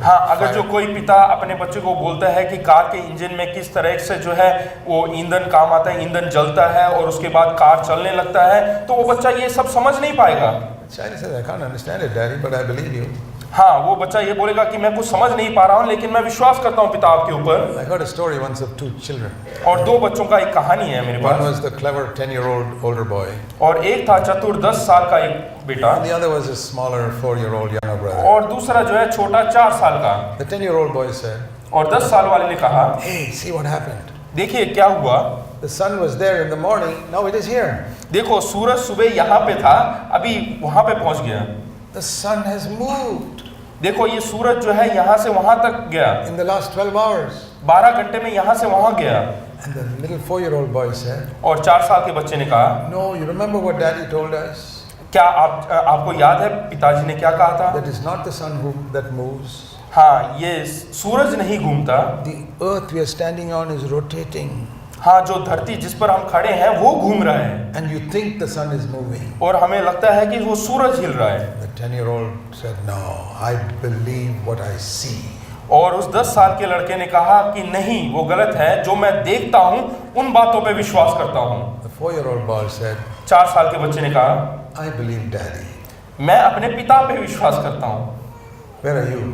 हाँ, अगर जो कोई पिता अपने बच्चे को बोलता है कि कार के इंजन में किस तरह से जो है वो ईंधन काम आता है, ईंधन जलता है और उसके बाद कार चलने लगता है, तो वो बच्चा ये सब समझ नहीं पाएगा। The child says, I can't understand it, Daddy, but I believe you. हाँ, वो बच्चा ये बोलेगा कि मैं कुछ समझ नहीं पा रहा हूँ, लेकिन मैं विश्वास करता हूँ पिता आपके ऊपर। I heard a story once of 2 children. और 2 बच्चों का एक कहानी है मेरे One pass. was the clever 10-year-old older boy. और एक था चतुर 10 साल का एक बेटा, And the other was a smaller 4-year-old younger brother. और दूसरा जो है छोटा 4 साल का। The 10-year-old boy said, और 10 साल वाले ने कहा, hey, see what happened. देखिए क्या हुआ, The sun was there in the morning, now it is here. देखो सूरज सुबह यहाँ पे था, अभी वहाँ पे पहुँच गया। The sun has moved देखो ये सूरज जो है यहाँ से वहाँ तक गया, in the last 12 hours. 12 घंटे में यहाँ से वहाँ गया। And the little 4-year-old boy said, और 4 साल के बच्चे ने कहा, no, you remember what Daddy told us? क्या आपको याद है पिताजी ने क्या कहा था? That is not the sun that moves. हाँ, ये सूरज नहीं घूमता। The earth we are standing on is rotating. हाँ, जो धरती जिस पर हम खड़े हैं वो घूम रहा है, And you think the sun is moving. और हमें लगता है कि वो सूरज हिल रहा है। The 10-year-old said, no, I believe what I see. और उस 10 साल के लड़के ने कहा कि नहीं, वो गलत है, जो मैं देखता हूँ उन बातों पे विश्वास करता हूँ। The 4-year-old boy said, 4 साल के बच्चे ने कहा, I believe Daddy. मैं अपने पिता पे विश्वास करता हूँ। Where are you?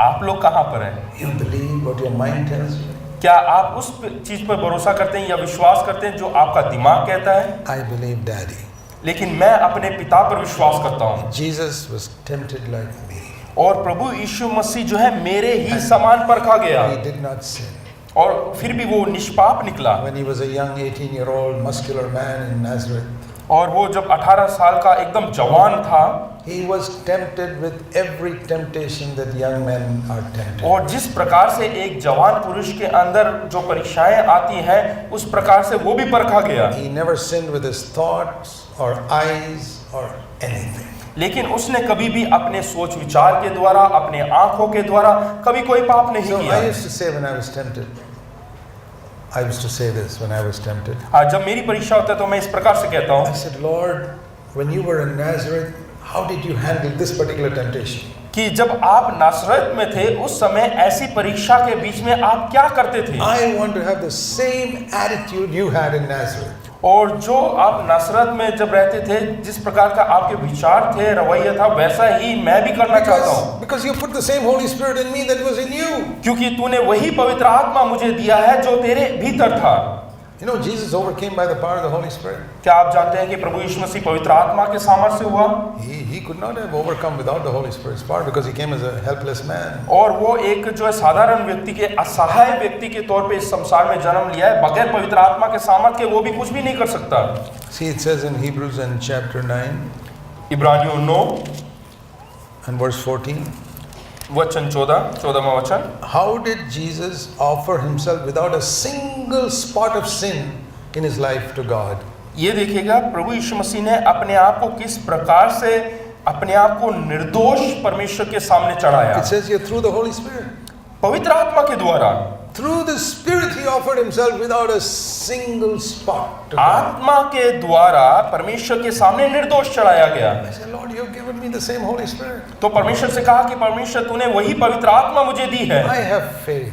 आप लोग कहाँ पर हैं? You believe what your mind tells you? क्या आप उस चीज पर भरोसा करते हैं या विश्वास करते हैं जो आपका दिमाग कहता है? I believe Daddy. लेकिन मैं अपने पिता पर विश्वास करता हूँ। Jesus was tempted like me. और प्रभु यीशु मसीह जो है मेरे ही समान परखा गया, He did not sin. और फिर भी वो निष्पाप निकला। When he was a young 18-year-old muscular man in Nazareth, और वो जब 18 साल का एकदम जवान था, he was tempted with every temptation that young men are tempted. और जिस प्रकार से एक जवान पुरुष के अंदर जो परीक्षाएं आती हैं उस प्रकार से वो भी परखा गया। He never sinned with his thoughts or eyes or anything. लेकिन उसने कभी भी अपने सोच विचार के द्वारा, अपने आंखों के द्वारा कभी कोई पाप नहीं So किया। I used to say when I was tempted, I used to say this when I was tempted. हाँ, जब मेरी परीक्षा होता है तो मैं इस प्रकार से कहता I हूँ, said, Lord, when you were in Nazareth, how did you handle this particular temptation? कि जब आप नासरत में थे उस समय ऐसी परीक्षा के बीच में आप क्या करते थे? I want to have the same attitude you had in Nazareth. और जो आप नासरत में जब रहते थे, जिस प्रकार का आपके विचार थे, रवैया था, वैसा ही मैं भी करना चाहता हूँ। Because you put the same Holy Spirit in me that was in you. क्योंकि तूने वही पवित्र आत्मा मुझे दिया है जो तेरे भीतर था। You know, Jesus overcame by the power of the Holy Spirit. क्या आप जानते हैं कि प्रभु यीशु मसीह पवित्र आत्मा के सामर्थ्य से हुआ? He could not have overcome without the Holy Spirit's power because he came as a helpless man. और वो एक जो है साधारण व्यक्ति के, असहाय व्यक्ति के तौर पे इस संसार में जन्म लिया है, बगैर पवित्र आत्मा के सामर्थ्य के वो भी कुछ भी नहीं कर सकता। See, it says in Hebrews and chapter 9 इब्रानियों 9 and verse 14. वचन 14वां वचन। How did Jesus offer himself without a single spot of sin in his life to God? ये देखिएगा प्रभु यीशु मसीह ने अपने आप को किस प्रकार से अपने आप को निर्दोष परमेश्वर के सामने चढ़ाया। It says here through the Holy Spirit. पवित्र आत्मा के द्वारा। Through the Spirit he offered himself without a single spot to God. आत्मा के द्वारा परमेश्वर के सामने निर्दोष चढ़ाया गया। I said, Lord, you have given me the same Holy Spirit. तो परमेश्वर से कहा कि परमेश्वर तूने वही पवित्र आत्मा मुझे दी है I have faith.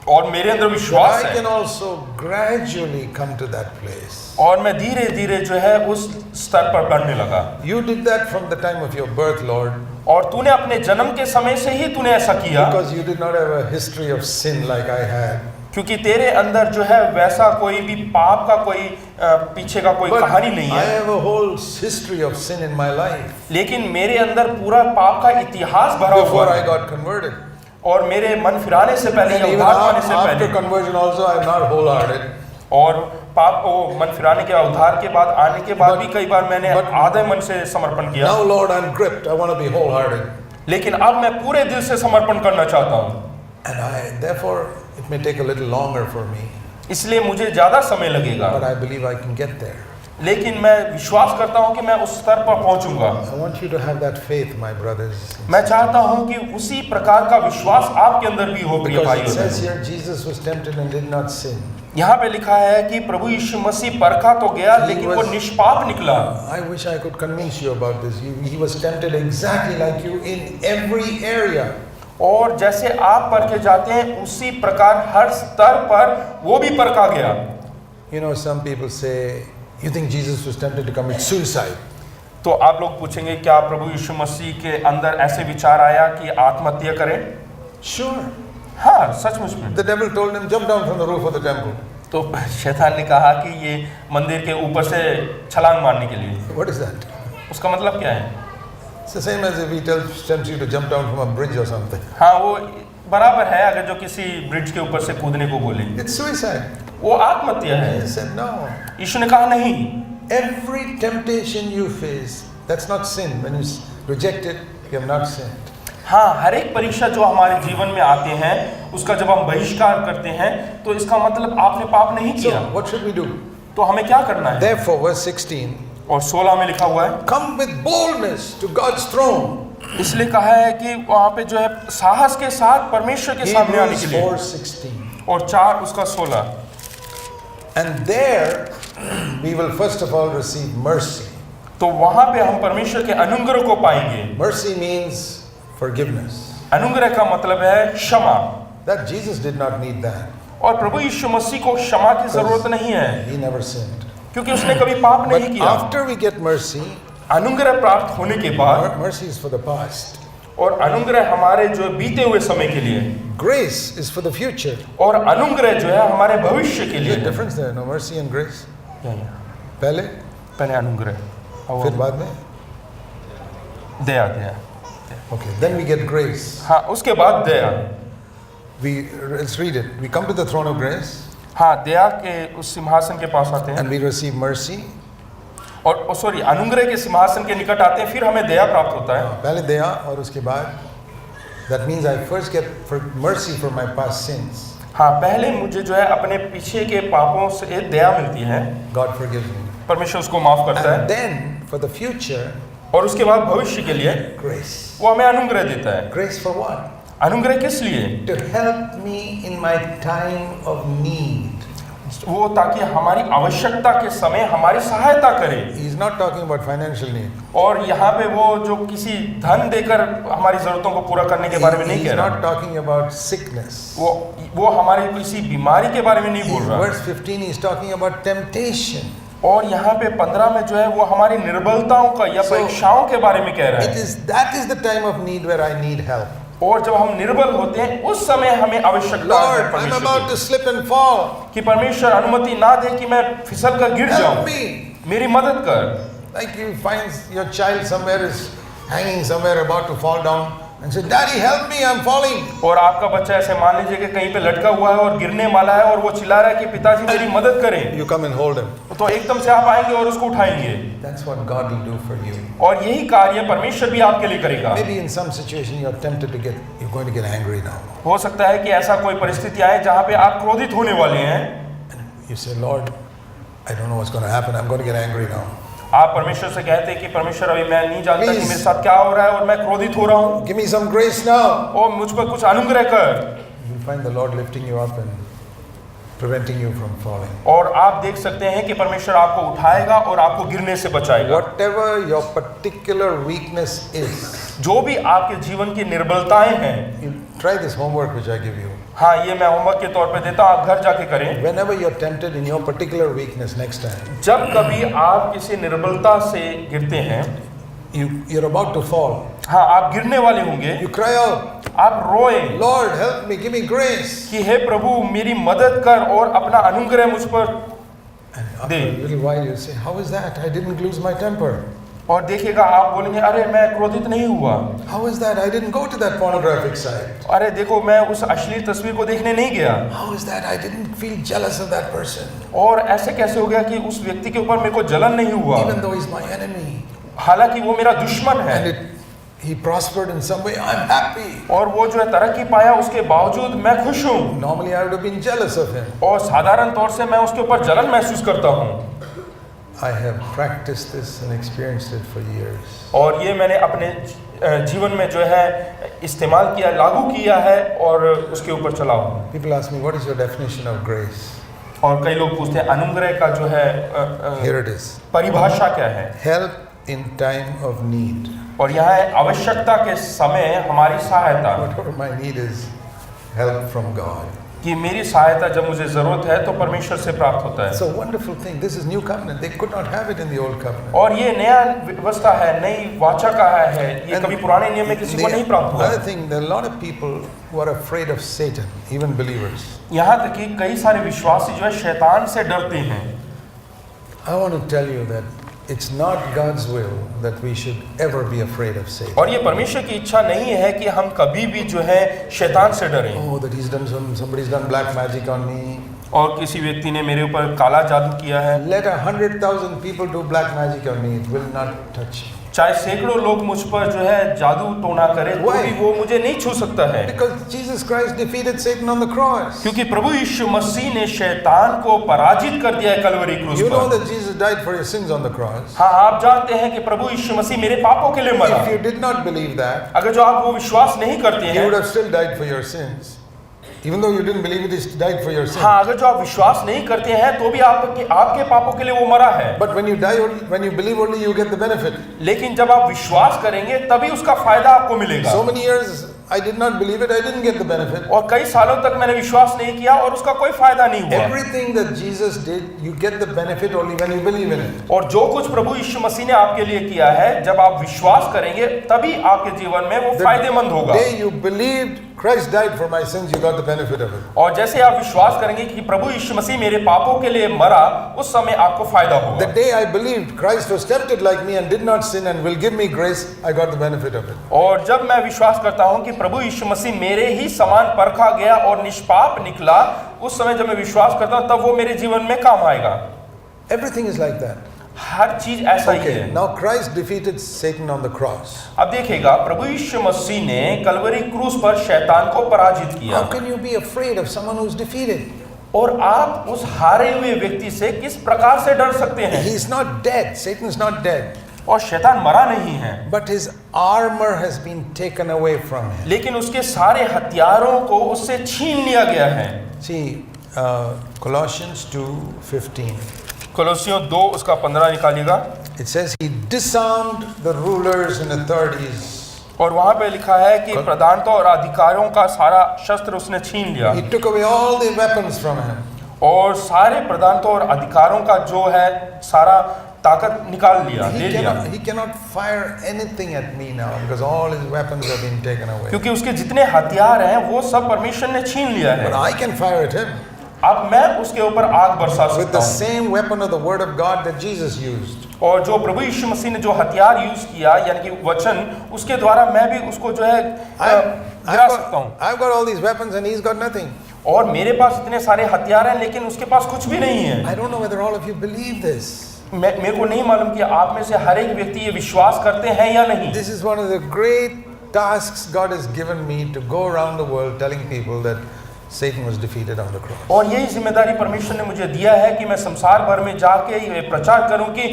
और मेरे अंदर विश्वास I है can also gradually come to that place. और मैं धीरे धीरे जो है उस स्तर पर बढ़ने लगा। You did that from the time of your birth, Lord. और तूने अपने जन्म के समय से ही तूने ऐसा किया Because you did not have a history of sin like I had. क्योंकि तेरे अंदर जो है वैसा कोई भी पाप का कोई पीछे का कोई But कहानी नहीं I है, have a whole history of sin in my life. लेकिन मेरे अंदर पूरा पाप का इतिहास भरा Before हुआ I है got converted. और मेरे मन फिराने से पहले या And even उद्धार पाने से after पहले conversion also I am not wholehearted. और पाप को मन फिराने के उद्धार के बाद आने के बाद भी कई बार मैंने आधे मन से समर्पण किया। Now Lord, I'm gripped. I want to be wholehearted. लेकिन अब मैं पूरे दिल से समर्पण करना चाहता हूँ। And therefore it may take a little longer for me. इसलिए मुझे ज्यादा समय लगेगा, But I believe I can get there. लेकिन मैं विश्वास करता हूँ कि मैं उस स्तर पर पहुँचूंगा। I want you to have that faith, my brothers. मैं चाहता हूँ कि उसी प्रकार का विश्वास आपके अंदर भी हो प्रिय Because it भाइयों। says here Jesus was tempted and did not sin. यहाँ पे लिखा है कि प्रभु यीशु मसीह परखा तो गया लेकिन वो निष्पाप निकला। I wish I could convince you about this. He was tempted exactly like you in every area. और जैसे आप परखे जाते हैं उसी प्रकार हर स्तर पर वो भी परखा गया। You know, some people say, you think Jesus was tempted to commit suicide? तो आप लोग पूछेंगे क्या प्रभु यीशु मसीह के अंदर ऐसे विचार आया कि आत्महत्या करें? Sure. हाँ, सचमुच में। The devil told him, jump down from the roof of the temple. तो शैतान ने कहा कि ये मंदिर के ऊपर से छलांग मारने के लिए। What is that? उसका मतलब क्या है? It's the same as if he tempts you to jump down from a bridge or something. हाँ, वो बराबर है अगर जो किसी ब्रिज के ऊपर से कूदने को बोले। It's suicide. वो आत्महत्या है। He said, no. यीशु ने कहा नहीं। Every temptation you face, that's not sin. When you reject it, you have not sinned. हाँ, हर एक परीक्षा जो हमारे जीवन में आते हैं उसका जब हम बहिष्कार करते हैं तो इसका मतलब आपने पाप नहीं So, किया। what should we do? तो हमें क्या करना है? Therefore, verse 16, और 16 में लिखा हुआ है, come with boldness to God's throne. इसलिए कहा है कि वहाँ पे जो है साहस के साथ परमेश्वर के सामने आने के Hebrews लिए। 4:16. और 4 उसका 16। And there we will first of all receive mercy. तो वहाँ पे हम परमेश्वर के अनुग्रह को पाएंगे। Mercy means forgiveness. अनुग्रह का मतलब है क्षमा। That Jesus did not need that. और प्रभु यीशु मसीह को क्षमा की जरूरत नहीं है He never sinned. क्योंकि उसने कभी पाप But नहीं किया। after we get mercy, अनुग्रह प्राप्त होने के बाद, mercy is for the past. और अनुग्रह हमारे जो बीते हुए समय के लिए, Grace is for the future. और अनुग्रह जो है हमारे भविष्य के There's लिए। a difference there, no mercy and grace. पहले पहले अनुग्रह, फिर बाद में दया दया। Okay, then we get grace. हाँ, उसके बाद दया। Let's read it. We come to the throne of grace हाँ, दया के उस सिंहासन के पास आते हैं and we receive mercy. और सॉरी अनुग्रह के सिंहासन के निकट आते हैं, फिर हमें दया प्राप्त होता है। पहले दया और उसके बाद that means I first get mercy for my past sins. हाँ, पहले मुझे जो है अपने पीछे के पापों से दया मिलती है। God forgives me. परमेश्वर उसको माफ करता And है। then for the future, और उसके बाद भविष्य के लिए grace. वो हमें अनुग्रह देता है। Grace for what? अनुग्रह किस लिए? To help me in my time of need. वो ताकि हमारी आवश्यकता के समय हमारी सहायता करे। He is not talking about financial need. और यहाँ पे वो जो किसी धन देकर हमारी जरूरतों को पूरा करने के बारे में He नहीं is कह रहा। not talking about sickness. वो हमारी किसी बीमारी के बारे में नहीं बोल In रहा। verse 15 he is talking about temptation. और यहाँ पे 15 में जो है वो हमारी निर्बलताओं का या परीक्षाओं के बारे में कह रहा है। That is the time of need where I need help. और जब हम निर्बल होते हैं उस समय हमें आवश्यकता है Lord, I'm about to slip and fall. कि परमेश्वर अनुमति ना दे कि मैं फिसल कर गिर जाऊं। Help me. मेरी मदद कर। Like you find your child somewhere is hanging somewhere about to fall down and say, Daddy, help me, I'm falling. और आपका बच्चा ऐसे मान लीजिए कि कहीं पे लटका हुआ है और गिरने वाला है और वो चिल्ला रहा है कि पिताजी मेरी मदद करें। You come and hold him. तो एकदम से आप आएंगे और उसको उठाएंगे। That's what God will do for you. और यही कार्य परमेश्वर भी आपके लिए करेगा। Maybe in some situation you're tempted to you're going to get angry now. हो सकता है कि ऐसा कोई परिस्थिति आए जहाँ पे आप क्रोधित होने वाले हैं। You say, Lord, I don't know what's going to happen. I'm going to get angry now. आप परमेश्वर से कहते हैं कि परमेश्वर अभी मैं नहीं जानता कि मेरे साथ क्या हो रहा है और मैं क्रोधित हो रहा हूँ। Give me some grace now. और मुझ पर कुछ अनुग्रह कर। You'll find the Lord lifting you up and preventing you from falling. और आप देख सकते हैं कि परमेश्वर आपको उठाएगा और आपको गिरने से बचाएगा। Whatever your particular weakness is, जो भी आपके जीवन की निर्बलताएं हैं, you try this homework which I give you. हाँ, ये मैं होमवर्क के तौर पे देता हूँ, आप घर जाके करें। Whenever you're tempted in your particular weakness next time, जब कभी आप किसी निर्बलता से गिरते हैं, you're about to fall. हाँ, आप गिरने वाले होंगे, You cry out, आप रोए Lord, help me, give me grace. कि हे प्रभु मेरी मदद कर और अपना अनुग्रह मुझ पर And after they. a little while you say, how is that? I didn't lose my temper. और देखिएगा आप बोलेंगे अरे मैं क्रोधित नहीं हुआ। How is that? I didn't go to that pornographic site. अरे देखो मैं उस अश्लील तस्वीर को देखने नहीं गया। How is that? I didn't feel jealous of that person. और ऐसे कैसे हो गया कि उस व्यक्ति के ऊपर मेरे को जलन नहीं हुआ, Even though he's my enemy. हालांकि वो मेरा दुश्मन है। And he prospered in some way. I'm happy. और वो जो है तरक्की पाया उसके बावजूद मैं खुश हूँ। Normally I would have been jealous of him. और साधारण तौर से मैं उसके ऊपर जलन महसूस करता हूँ। I have practiced this and experienced it for years. और ये मैंने अपने जीवन में जो है इस्तेमाल किया, लागू किया है और उसके ऊपर चला हूँ। People ask me, what is your definition of grace? और कई लोग पूछते हैं अनुग्रह का जो है Here it is. परिभाषा क्या है। Help in time of need. और यहाँ है आवश्यकता के समय हमारी सहायता। Whatever my need is, help from God. कि मेरी सहायता जब मुझे जरूरत है तो परमेश्वर से प्राप्त होता है। It's a wonderful thing. This is new covenant. They could not have it in the old covenant. और ये नया व्यवस्था है, नई वाचा का है, ये कभी पुराने नियम में किसी को नहीं प्राप्त हुआ। Another thing, there are a lot of people who are afraid of Satan, even believers. यहाँ तक कि कई सारे विश्वासी जो है शैतान से डरते हैं। I want to tell you that it's not God's will that we should ever be afraid of Satan. और ये परमेश्वर की इच्छा नहीं है कि हम कभी भी जो है शैतान से डरें। Oh, that he's done somebody's done black magic on me. और किसी व्यक्ति ने मेरे ऊपर काला जादू किया है। Let 100,000 people do black magic on me, it will not touch me. चाहे सैकड़ों लोग मुझ पर जो है जादू टोना करें तो भी वो मुझे नहीं छू सकता है। Because Jesus Christ defeated Satan on the cross. क्योंकि प्रभु यीशु मसीह ने शैतान को पराजित कर दिया है कलवरी क्रूस You know पर। that Jesus died for your sins on the cross. हाँ, आप जानते हैं कि प्रभु यीशु मसीह मेरे पापों के लिए मरा। If you did not believe that, अगर जो आप वो विश्वास नहीं करते he हैं, would have still died for your sins. Even though you didn't believe it, he died for your sins. हाँ, अगर जो आप विश्वास नहीं करते हैं तो भी आपके पापों के लिए वो मरा है। But when you die, when you believe only, you get the benefit. लेकिन जब आप विश्वास करेंगे तभी उसका फायदा आपको मिलेगा। So many years I did not believe it, I didn't get the benefit. और कई सालों तक मैंने विश्वास नहीं किया और उसका कोई फायदा नहीं हुआ। Everything that Jesus did, you get the benefit only when you believe in it. और जो कुछ प्रभु यीशु मसीह ने आपके लिए किया है, जब आप विश्वास करेंगे तभी आपके जीवन में वो फायदेमंद होगा। The day you believed Christ died for my sins, you got the benefit of it. और जैसे आप विश्वास करेंगे कि प्रभु यीशु मसीह मेरे पापों के लिए मरा, उस समय आपको फायदा होगा। The day I believed Christ was tempted like me and did not sin and will give me grace, I got the benefit of it. और जब मैं विश्वास करता हूं कि प्रभु यीशु मसीह मेरे ही समान परखा गया और निष्पाप निकला, उस समय जब मैं विश्वास करता हूं तब वो मेरे जीवन में काम आएगा। Everything is like that. हर चीज ऐसा ही Okay, है। now Christ defeated Satan on the cross. अब देखिएगा प्रभु यीशु मसीह ने कलवरी क्रूस पर शैतान को पराजित किया। How can you be afraid of someone who's defeated? और आप उस हारे हुए व्यक्ति से किस प्रकार से डर सकते हैं? He's not dead. Satan's not dead. और शैतान मरा नहीं है, But his armor has been taken away from him. लेकिन उसके सारे हथियारों को उससे छीन लिया गया है। See, Colossians 2:15. कोलोसियों 2 उसका 15 निकालिएगा। It says he disarmed the rulers and authorities. और वहाँ पे लिखा है कि प्रधानता और अधिकारियों का सारा शस्त्र उसने छीन लिया He took away all the weapons from him. और सारे प्रधानता और अधिकारों का जो है सारा ताकत निकाल लिया, ले लिया। He cannot fire anything at me now because all his weapons have been taken away. क्योंकि उसके जितने हथियार हैं वो सब परमेश्वर ने छीन लिया है। But I can fire at him अब मैं उसके ऊपर आग बरसा with सकता the हूँ। same weapon of the word of God that Jesus used. और जो प्रभु यीशु मसीह ने जो हथियार यूज किया यानी कि वचन, उसके द्वारा मैं भी उसको जो है गिरा सकता हूँ। I've got all these weapons and he's got nothing. और मेरे पास इतने सारे हथियार हैं लेकिन उसके पास कुछ भी नहीं है। I don't know whether all of you believe this. मेरे को नहीं मालूम कि आप में से हर एक व्यक्ति ये विश्वास करते हैं या नहीं। This is one of the great tasks God has given me, to go around the world telling people that Satan was defeated on the cross. और यही जिम्मेदारी परमेश्वर ने मुझे दिया है कि मैं संसार भर में जाके ये प्रचार करूं कि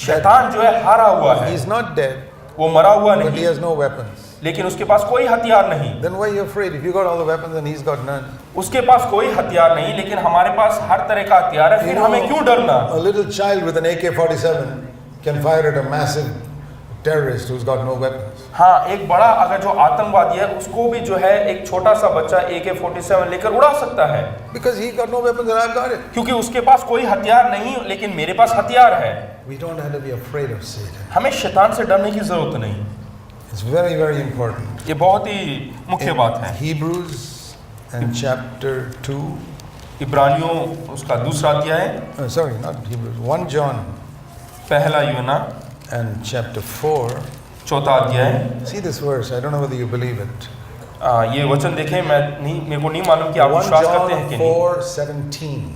शैतान जो है हारा हुआ है। He is not dead, वो मरा हुआ but he नहीं, has no weapons. लेकिन उसके पास कोई हथियार नहीं। Then why are you afraid? If you got all the weapons and he's got none. उसके पास कोई हथियार नहीं लेकिन हमारे पास हर तरह का हथियार है, फिर हमें क्यों डरना? A little child with an AK-47 can fire at a massive terrorist who's got no weapons. हाँ, एक बड़ा अगर जो आतंकवादी है उसको भी जो है एक छोटा सा बच्चा AK-47 लेकर उड़ा सकता है, Because he got no weapons and I've got it. क्योंकि उसके पास कोई हथियार नहीं लेकिन मेरे पास हथियार है। We don't have to be afraid of Satan. हमें शैतान से डरने की जरूरत नहीं। It's very, very important. ये बहुत ही मुख्य बात है। Hebrews and chapter 2. इब्रानियों उसका दूसरा अध्याय, Sorry, not Hebrews. 1 John पहला यूहन्ना and chapter 4. चौथा अध्याय। See this verse. I don't know whether you believe it. ये वचन देखें, मेरे को नहीं मालूम कि आप 1 विश्वास करते हैं John कि नहीं। 4:17.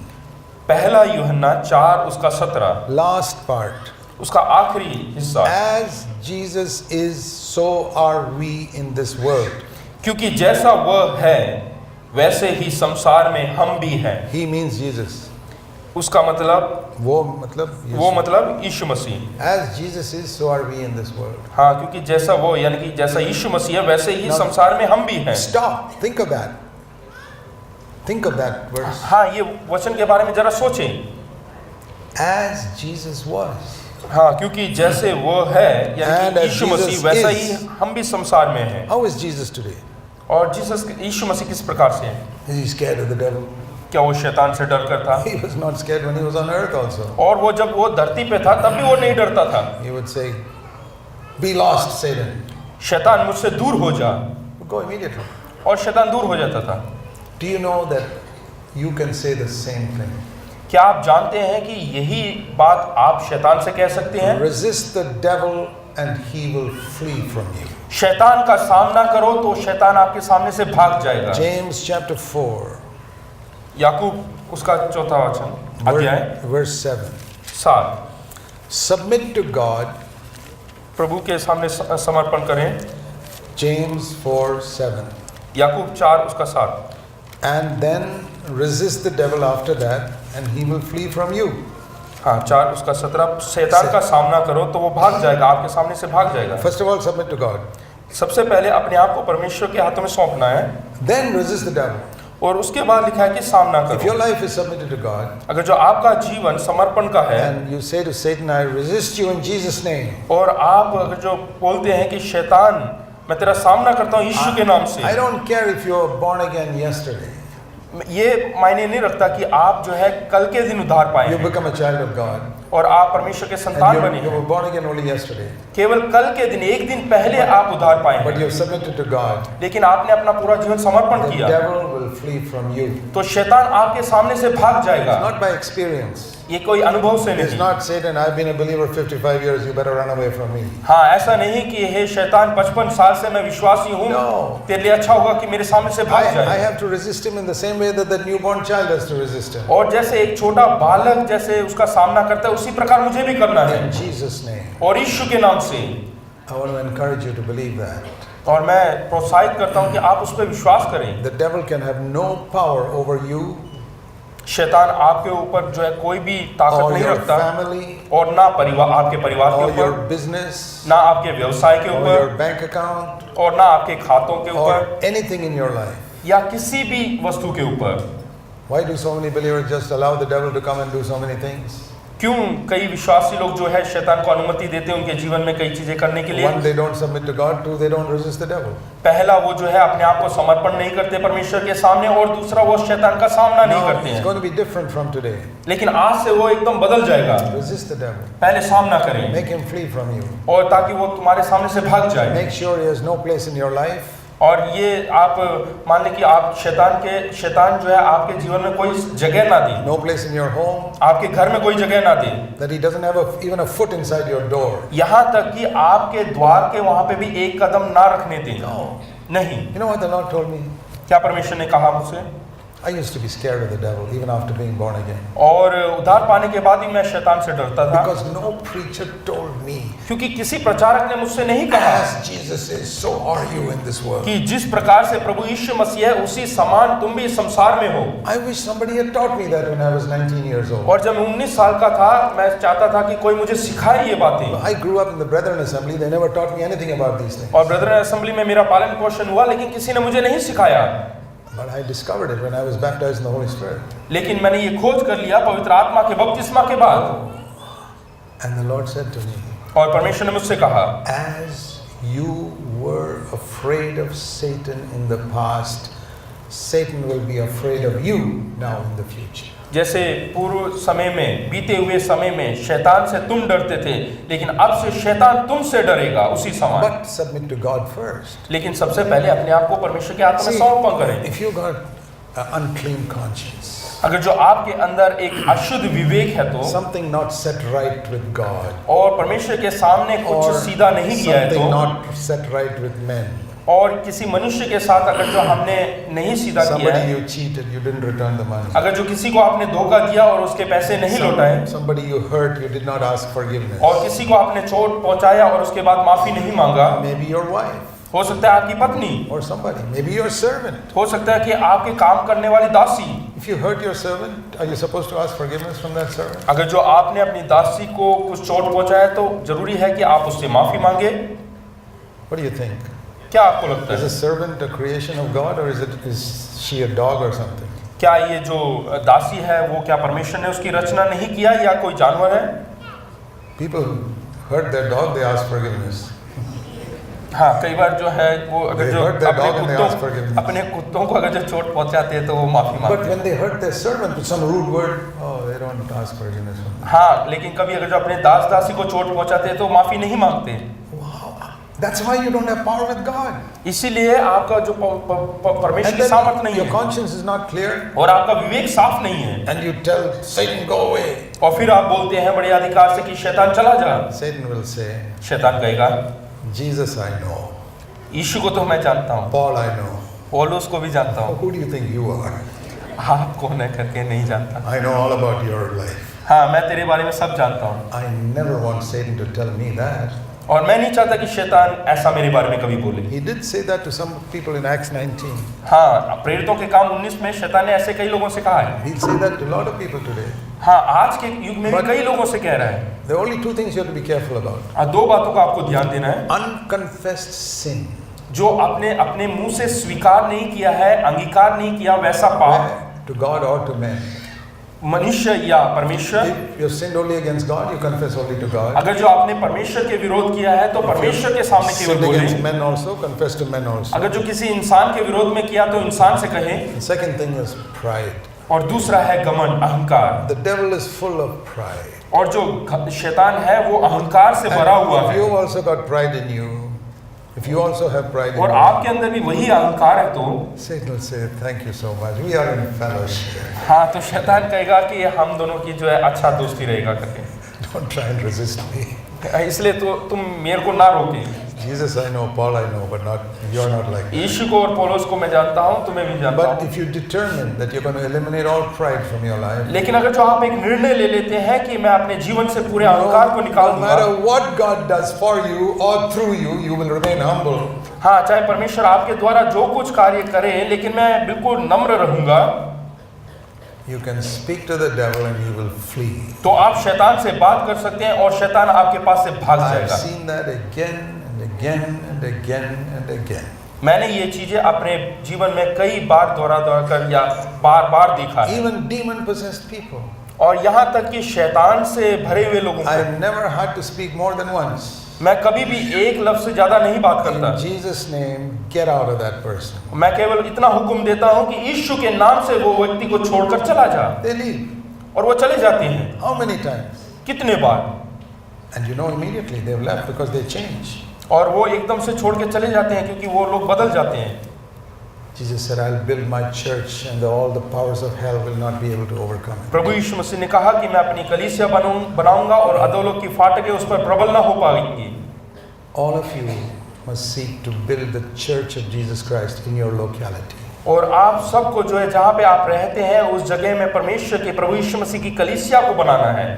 पहला यूहन्ना 4 उसका 17, Last part. उसका आखिरी हिस्सा। As Jesus is, so are we in this world. क्योंकि जैसा वह है वैसे ही संसार में हम भी हैं। He means Jesus. उसका मतलब वो मतलब वो मतलब यीशु मसीह। As Jesus is, so are we in this world. हाँ, क्योंकि जैसा वो यानी कि जैसा यीशु मसीह है वैसे ही Now- संसार में हम भी हैं। Stop. Think of that. Think of that verse. हाँ, ये वचन के बारे में जरा सोचें। As Jesus was. हाँ, क्योंकि जैसे वो है यानी And कि as यीशु मसीह Jesus वैसा is. ही हम भी संसार में हैं। How is Jesus today? और यीशु मसीह किस प्रकार से है? Is he scared of the devil? क्या वो शैतान से डर कर था? He was not scared when he was on earth also. और वो जब वो धरती पे था तब भी वो नहीं डरता था। He would say, "Be lost, Satan." शैतान मुझसे दूर हो जा, Go immediately. और शैतान दूर हो जाता था। Do you know that you can say the same thing? क्या आप जानते हैं कि यही बात आप शैतान से कह सकते हैं? Resist the devil and he will flee from you. शैतान का सामना करो तो शैतान आपके सामने से भाग जाएगा। James chapter 4, याकूब उसका चौथा वचन अध्याय verse 7. 7, Submit to God. प्रभु के सामने समर्पण करें। James 4:7. याकूब 4 उसका 7। And then resist the devil after that, and he will flee from you. हाँ, 4 उसका 17, शैतान का सामना करो तो वो भाग जाएगा, आपके सामने से भाग जाएगा। First of all, submit to God. सबसे पहले अपने आप को परमेश्वर के हाथों में सौंपना है, Then resist the devil. और उसके बाद लिखा है कि सामना If your करो। life is submitted to God, अगर जो आपका जीवन समर्पण का है and you say to Satan, "I resist you in Jesus' name," और आप अगर जो बोलते हैं कि शैतान मैं तेरा सामना करता हूँ यीशु के नाम I से, don't care if you were born again yesterday. ये मायने नहीं रखता कि आप जो है कल के दिन उद्धार पाए You हैं become a child of God, और आप परमेश्वर के संतान बने and you हैं। were born again only yesterday. केवल कल के दिन, एक दिन पहले आप उद्धार पाए But हैं, you have submitted to God. लेकिन आपने अपना पूरा जीवन समर्पण The किया devil will flee from you. तो शैतान आपके सामने से भाग जाएगा। Not by experience. ये कोई अनुभव से It's नहीं। not Satan, "I've been a believer 55 years, you better run away from me." हाँ, ऐसा नहीं कि हे शैतान 55 साल से मैं विश्वासी हूँ, No. तेरे लिए अच्छा होगा कि मेरे सामने से भाग I जाए। have to resist him in the same way that the newborn child has to resist him. और जैसे एक छोटा बालक जैसे उसका सामना करता है उसी प्रकार मुझे भी करना है, In Jesus' name. और यीशु के नाम से। I want to encourage you to believe that. और मैं प्रोत्साहित करता हूँ कि आप उस पर विश्वास करें। The devil can have no power over you शैतान आपके ऊपर जो है कोई भी ताकत or नहीं your रखता, family और ना परिवार, आपके परिवार के or your ऊपर, business ना आपके व्यवसाय के or ऊपर, your bank account और ना आपके खातों के ऊपर, or anything in your life. या किसी भी वस्तु के ऊपर। Why do so many believers just allow the devil to come and do so many things? क्यों कई विश्वासी लोग जो है शैतान को अनुमति देते हैं उनके जीवन में कई चीजें करने के लिए? One, they don't submit to God. Two, they don't resist the devil. पहला वो जो है अपने आप को समर्पण नहीं करते परमेश्वर के सामने, और दूसरा वो शैतान का सामना नहीं Now, करते it's हैं। going to be different from today. लेकिन आज से वो एकदम बदल जाएगा। Resist the devil. पहले सामना करें, Make him flee from you. और ताकि वो तुम्हारे सामने से भाग जाए। Make sure he has no place in your life. और ये आप मान लें कि आप शैतान जो है आपके जीवन में कोई जगह ना दे, No place in your home. आपके घर में कोई जगह ना दे, That he doesn't have even a foot inside your door. यहाँ तक कि आपके द्वार के वहां पे भी एक कदम ना रखने दें। No. नहीं। You know what the Lord told me? क्या परमेश्वर ने कहा मुझसे? I used to be scared of the devil even after being born again. और उद्धार पाने के बाद ही मैं शैतान से डरता था, Because no preacher told me, क्योंकि किसी प्रचारक ने मुझसे नहीं कहा as Jesus is, so are you in this world. कि जिस प्रकार से प्रभु यीशु मसीह है उसी समान तुम भी संसार में हो। I wish somebody had taught me that when I was 19 years old. और जब मैं 19 साल का था मैं चाहता था कि कोई मुझे सिखाए ये बातें। I grew up in the Brethren Assembly. They never taught me anything about these things. और ब्रदर असेंबली में मेरा पालन पोषण हुआ, लेकिन किसी ने मुझे नहीं सिखाया। But I discovered it when I was baptized in the Holy Spirit. लेकिन मैंने ये खोज कर लिया पवित्र आत्मा के बपतिस्मा के बाद। And the Lord said to me, और परमेश्वर ने मुझसे कहा, as you were afraid of Satan in the past, Satan will be afraid of you now in the future. जैसे पूर्व समय में, बीते हुए समय में शैतान से तुम डरते थे, लेकिन अब से शैतान तुमसे डरेगा उसी समान। But submit to God first. लेकिन सबसे पहले अपने आप को परमेश्वर के हाथ में समर्पण करें। If you got an unclean conscience, अगर जो आपके अंदर एक अशुद्ध विवेक है तो, something not set right with God, और परमेश्वर के सामने कुछ or सीधा नहीं किया है something तो, not set right with men, और किसी मनुष्य के साथ अगर जो हमने नहीं सीधा किया somebody है, you cheated, you didn't return the money, अगर जो किसी को आपने धोखा दिया और उसके पैसे नहीं लौटाए, somebody you hurt, you did not ask forgiveness, और किसी को आपने चोट पहुंचाया और उसके बाद माफी नहीं मांगा, maybe your wife, हो सकता है आपकी पत्नी, or somebody, maybe your servant. हो सकता है कि आपके काम करने वाली दासी। If you hurt your servant, are you supposed to ask forgiveness from that servant? अगर जो आपने अपनी दासी को कुछ चोट पहुंचाया तो जरूरी है कि आप उससे माफी मांगे। What do you think? क्या आपको लगता Is है? a servant a creation of God, or is she a dog or something? क्या ये जो दासी है वो क्या परमेश्वर ने उसकी रचना नहीं किया या कोई जानवर है? People hurt their dog, they ask forgiveness. हाँ, कई बार जो है वो अगर They जो hurt their dog and they ask forgiveness. अपने कुत्तों को अगर जो चोट पहुंचाते हैं तो वो माफी But मांगते हैं। when they hurt their servant with some rude word, oh, they don't ask forgiveness. हाँ, लेकिन कभी अगर जो अपने दास दासी को चोट पहुंचाते हैं तो माफी नहीं मांगते। Wow, that's why you don't have power with God. इसीलिए आपका जो परमेश्वर And की सामर्थ then नहीं your है conscience is not clear, और आपका विवेक साफ नहीं है, and you tell Satan, go away. और फिर आप बोलते हैं बड़े अधिकार से कि शैतान चला जा। Satan will say, शैतान कहेगा, Jesus I know, यीशु को तो मैं जानता हूँ, Paul I know. पौलुस को भी जानता हूँ, Who do you think you are? आप कौन है करके नहीं जानता। I know all about your life. हाँ, मैं तेरे बारे में सब जानता हूँ, I never want Satan to tell me that. और मैं नहीं चाहता कि शैतान ऐसा मेरे बारे में कभी बोले। He did say that to some people in Acts 19. हाँ, प्रेरितों के काम 19 में शैतान ने ऐसे कई लोगों से कहा है। He'll say that to a lot of people today. हाँ, आज के युग में भी But- कई लोगों से कह रहा है। There are only two things you have to be careful about. दो बातों का आपको ध्यान देना है। Unconfessed sin, जो अपने मुंह से स्वीकार नहीं किया है, अंगीकार नहीं किया वैसा पाप, to God or to men. मनुष्य या परमेश्वर। If you have sinned only against God, you confess only to God. अगर जो आपने परमेश्वर के विरोध किया है तो परमेश्वर के सामने केवल Sinned against बोले। men also, confess to men also. अगर जो किसी इंसान के विरोध में किया तो इंसान से कहे। The second thing is pride. और दूसरा है घमंड, अहंकार। The devil is full of pride. और जो शैतान है वो अहंकार से भरा हुआ And if है, you also got pride in you, if you also have pride in और you, आपके अंदर भी वही अहंकार है तो Satan will say, thank you so much. We are in fellowship. हाँ, तो शैतान कहेगा कि ये हम दोनों की जो है अच्छा दोस्ती रहेगा करके। Don't try and resist me. इसलिए तो तुम मेरे को ना रोके। Jesus I know, Paul I know, but you're not like that. यीशु को और पौलुस को मैं जानता हूँ, तुम्हें भी जानता But हूँ। if you determine that you're going to eliminate all pride from your life, लेकिन अगर जो आप एक निर्णय ले लेते हैं कि मैं अपने जीवन से पूरे अहंकार को निकाल no दूंगा, matter what God does for you or through you, you will remain humble. हाँ, चाहे परमेश्वर आपके द्वारा जो कुछ कार्य करे, लेकिन मैं बिल्कुल नम्र रहूंगा। You can speak to the devil and he will flee. तो आप शैतान से बात कर सकते हैं और शैतान आपके पास से भाग I've जाएगा। seen that again and again and again and again. मैंने ये चीजें अपने जीवन में कई बार दोहरा कर या बार बार देखा है। Even demon-possessed people. और यहाँ तक कि शैतान से भरे हुए लोगों I को never had to speak more than once. मैं कभी भी एक लफ्ज से ज्यादा नहीं बात करता। In Jesus' name, get out of that person. मैं केवल इतना हुक्म देता हूँ कि यीशु के नाम से वो व्यक्ति को छोड़कर चला जा, They leave. और वो चले जाते हैं। How many times? कितने बार? And you know immediately they've left because they change. और वो एकदम से छोड़ के चले जाते हैं क्योंकि वो लोग बदल जाते हैं। Jesus said, I'll build my church and all the powers of hell will not be able to overcome it. प्रभु यीशु मसीह ने कहा कि मैं अपनी कलीसिया बनाऊंगा और अधोलोक की फाटकें उस पर प्रबल न हो पाएंगी। All of you must seek to build the church of Jesus Christ in your locality. और आप सबको जो है जहाँ पे आप रहते हैं उस जगह में परमेश्वर के प्रभु यीशु मसीह की कलीसिया को बनाना है।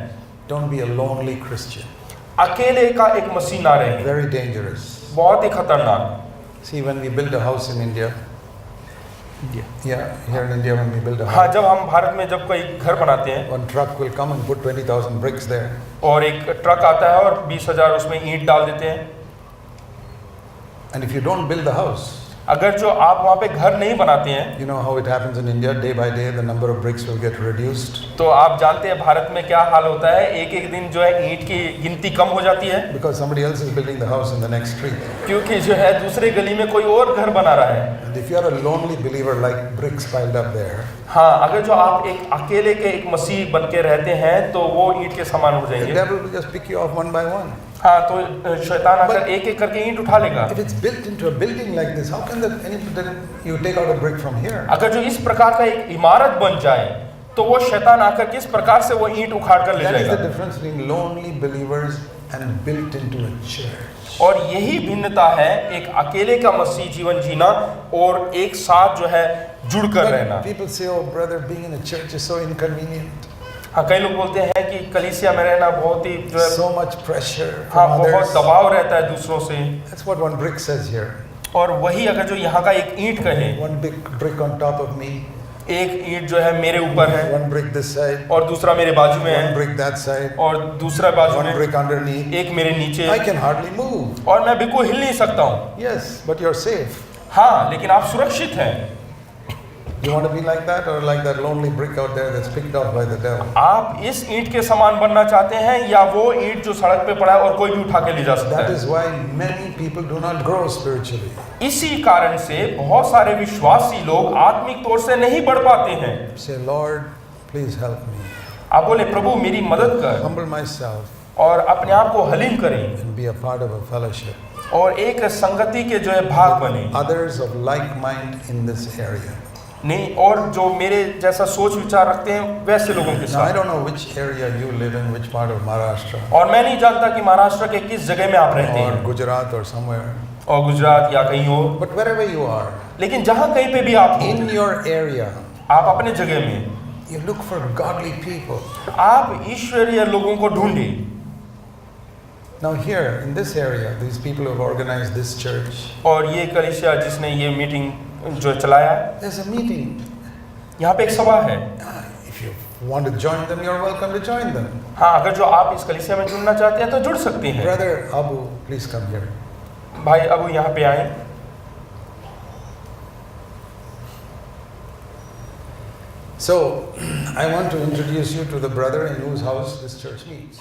Don't be a lonely Christian. अकेले का एक मसीह ना रहे, Very dangerous. बहुत ही खतरनाक। See, when we build a house in India, yeah, here in India when we build a हाँ, house, जब हम भारत में जब कोई घर बनाते हैं one truck will come and put 20,000 bricks there. और एक ट्रक आता है और 20,000 उसमें ईंट डाल देते हैं। And if you don't build the house, अगर जो आप वहाँ पे घर नहीं बनाते हैं, you know how it happens in India, day by day the number of bricks will get reduced. तो आप जानते हैं भारत में क्या हाल होता है, एक एक दिन जो है ईंट की गिनती कम हो जाती है Because somebody else is building the house in the next street. क्योंकि जो है दूसरे गली में कोई और घर बना रहा है। And if you are a lonely believer like bricks piled up there, हाँ, अगर जो आप एक अकेले के एक मसीह बन के रहते हैं तो वो ईंट के समान हो the जाएंगे। devil will just pick you off one by one. हाँ, तो शैतान आकर एक एक करके ईंट उठा लेगा। If it's built into a building like this, how can you take out a brick from here? अगर जो इस प्रकार का एक इमारत बन जाए तो वो शैतान आकर किस प्रकार से वो ईंट उखाड़ कर ले That is the जाएगा। difference between lonely believers and built into a church. और यही भिन्नता है एक अकेले का मसीह जीवन जीना और एक साथ जो है जुड़कर रहना। But people say, oh brother, being in a church is so inconvenient. हाँ, कई लोग बोलते हैं कि कलीसिया में रहना बहुत ही जो है So much pressure हाँ from बहुत others. दबाव रहता है दूसरों से। That's what one brick says here. और वही अगर जो यहाँ का एक ईंट कहे, One big brick on top of me, एक ईंट जो है मेरे ऊपर है one brick this side, और दूसरा मेरे बाजू में one है brick that side, और दूसरा बाजू one में brick underneath. एक मेरे नीचे, I can hardly move. और मैं बिल्कुल हिल नहीं सकता हूँ। Yes, but you're safe. हाँ, लेकिन आप सुरक्षित हैं। You want to be like that or like that lonely brick out there that's picked off by the devil? आप इस ईंट के समान बनना चाहते हैं या वो ईंट जो सड़क पे पड़ा है और कोई भी उठा के ले जा सकता That है। is why many people do not grow spiritually. इसी कारण से बहुत सारे विश्वासी लोग आत्मिक तौर से नहीं बढ़ पाते हैं। Say, Lord, please help me. आप बोले प्रभु मेरी मदद कर Humble myself और अपने आप को हलीम करें and be a part of a fellowship. और एक संगति के जो है भाग बने Others of like mind in this area. नहीं, और जो मेरे जैसा सोच विचार रखते हैं वैसे लोगों के Now, I साथ। don't know which area you live in, which part of Maharashtra और मैं नहीं जानता कि महाराष्ट्र के किस जगह में आप रहते or हैं Gujarat or somewhere, और गुजरात या कहीं और, but wherever you are, लेकिन जहाँ कहीं पे भी आप हो, in your area, आप अपने जगह में you look for godly people. आप ईश्वरीय लोगों को ढूंढे। Now here, in this area, these people who have organized this church, और ये कलीसिया जिसने ये मीटिंग जो चलाया, there's a meeting. यहाँ पे एक सभा है। If you want to join them, you're welcome to join them. हाँ, अगर जो आप इस कलीसिया में जुड़ना चाहते हैं तो जुड़ सकते हैं। Brother Abu, please come here. भाई अबू यहाँ पे आए। So, I want to introduce you to the brother in whose house this church meets.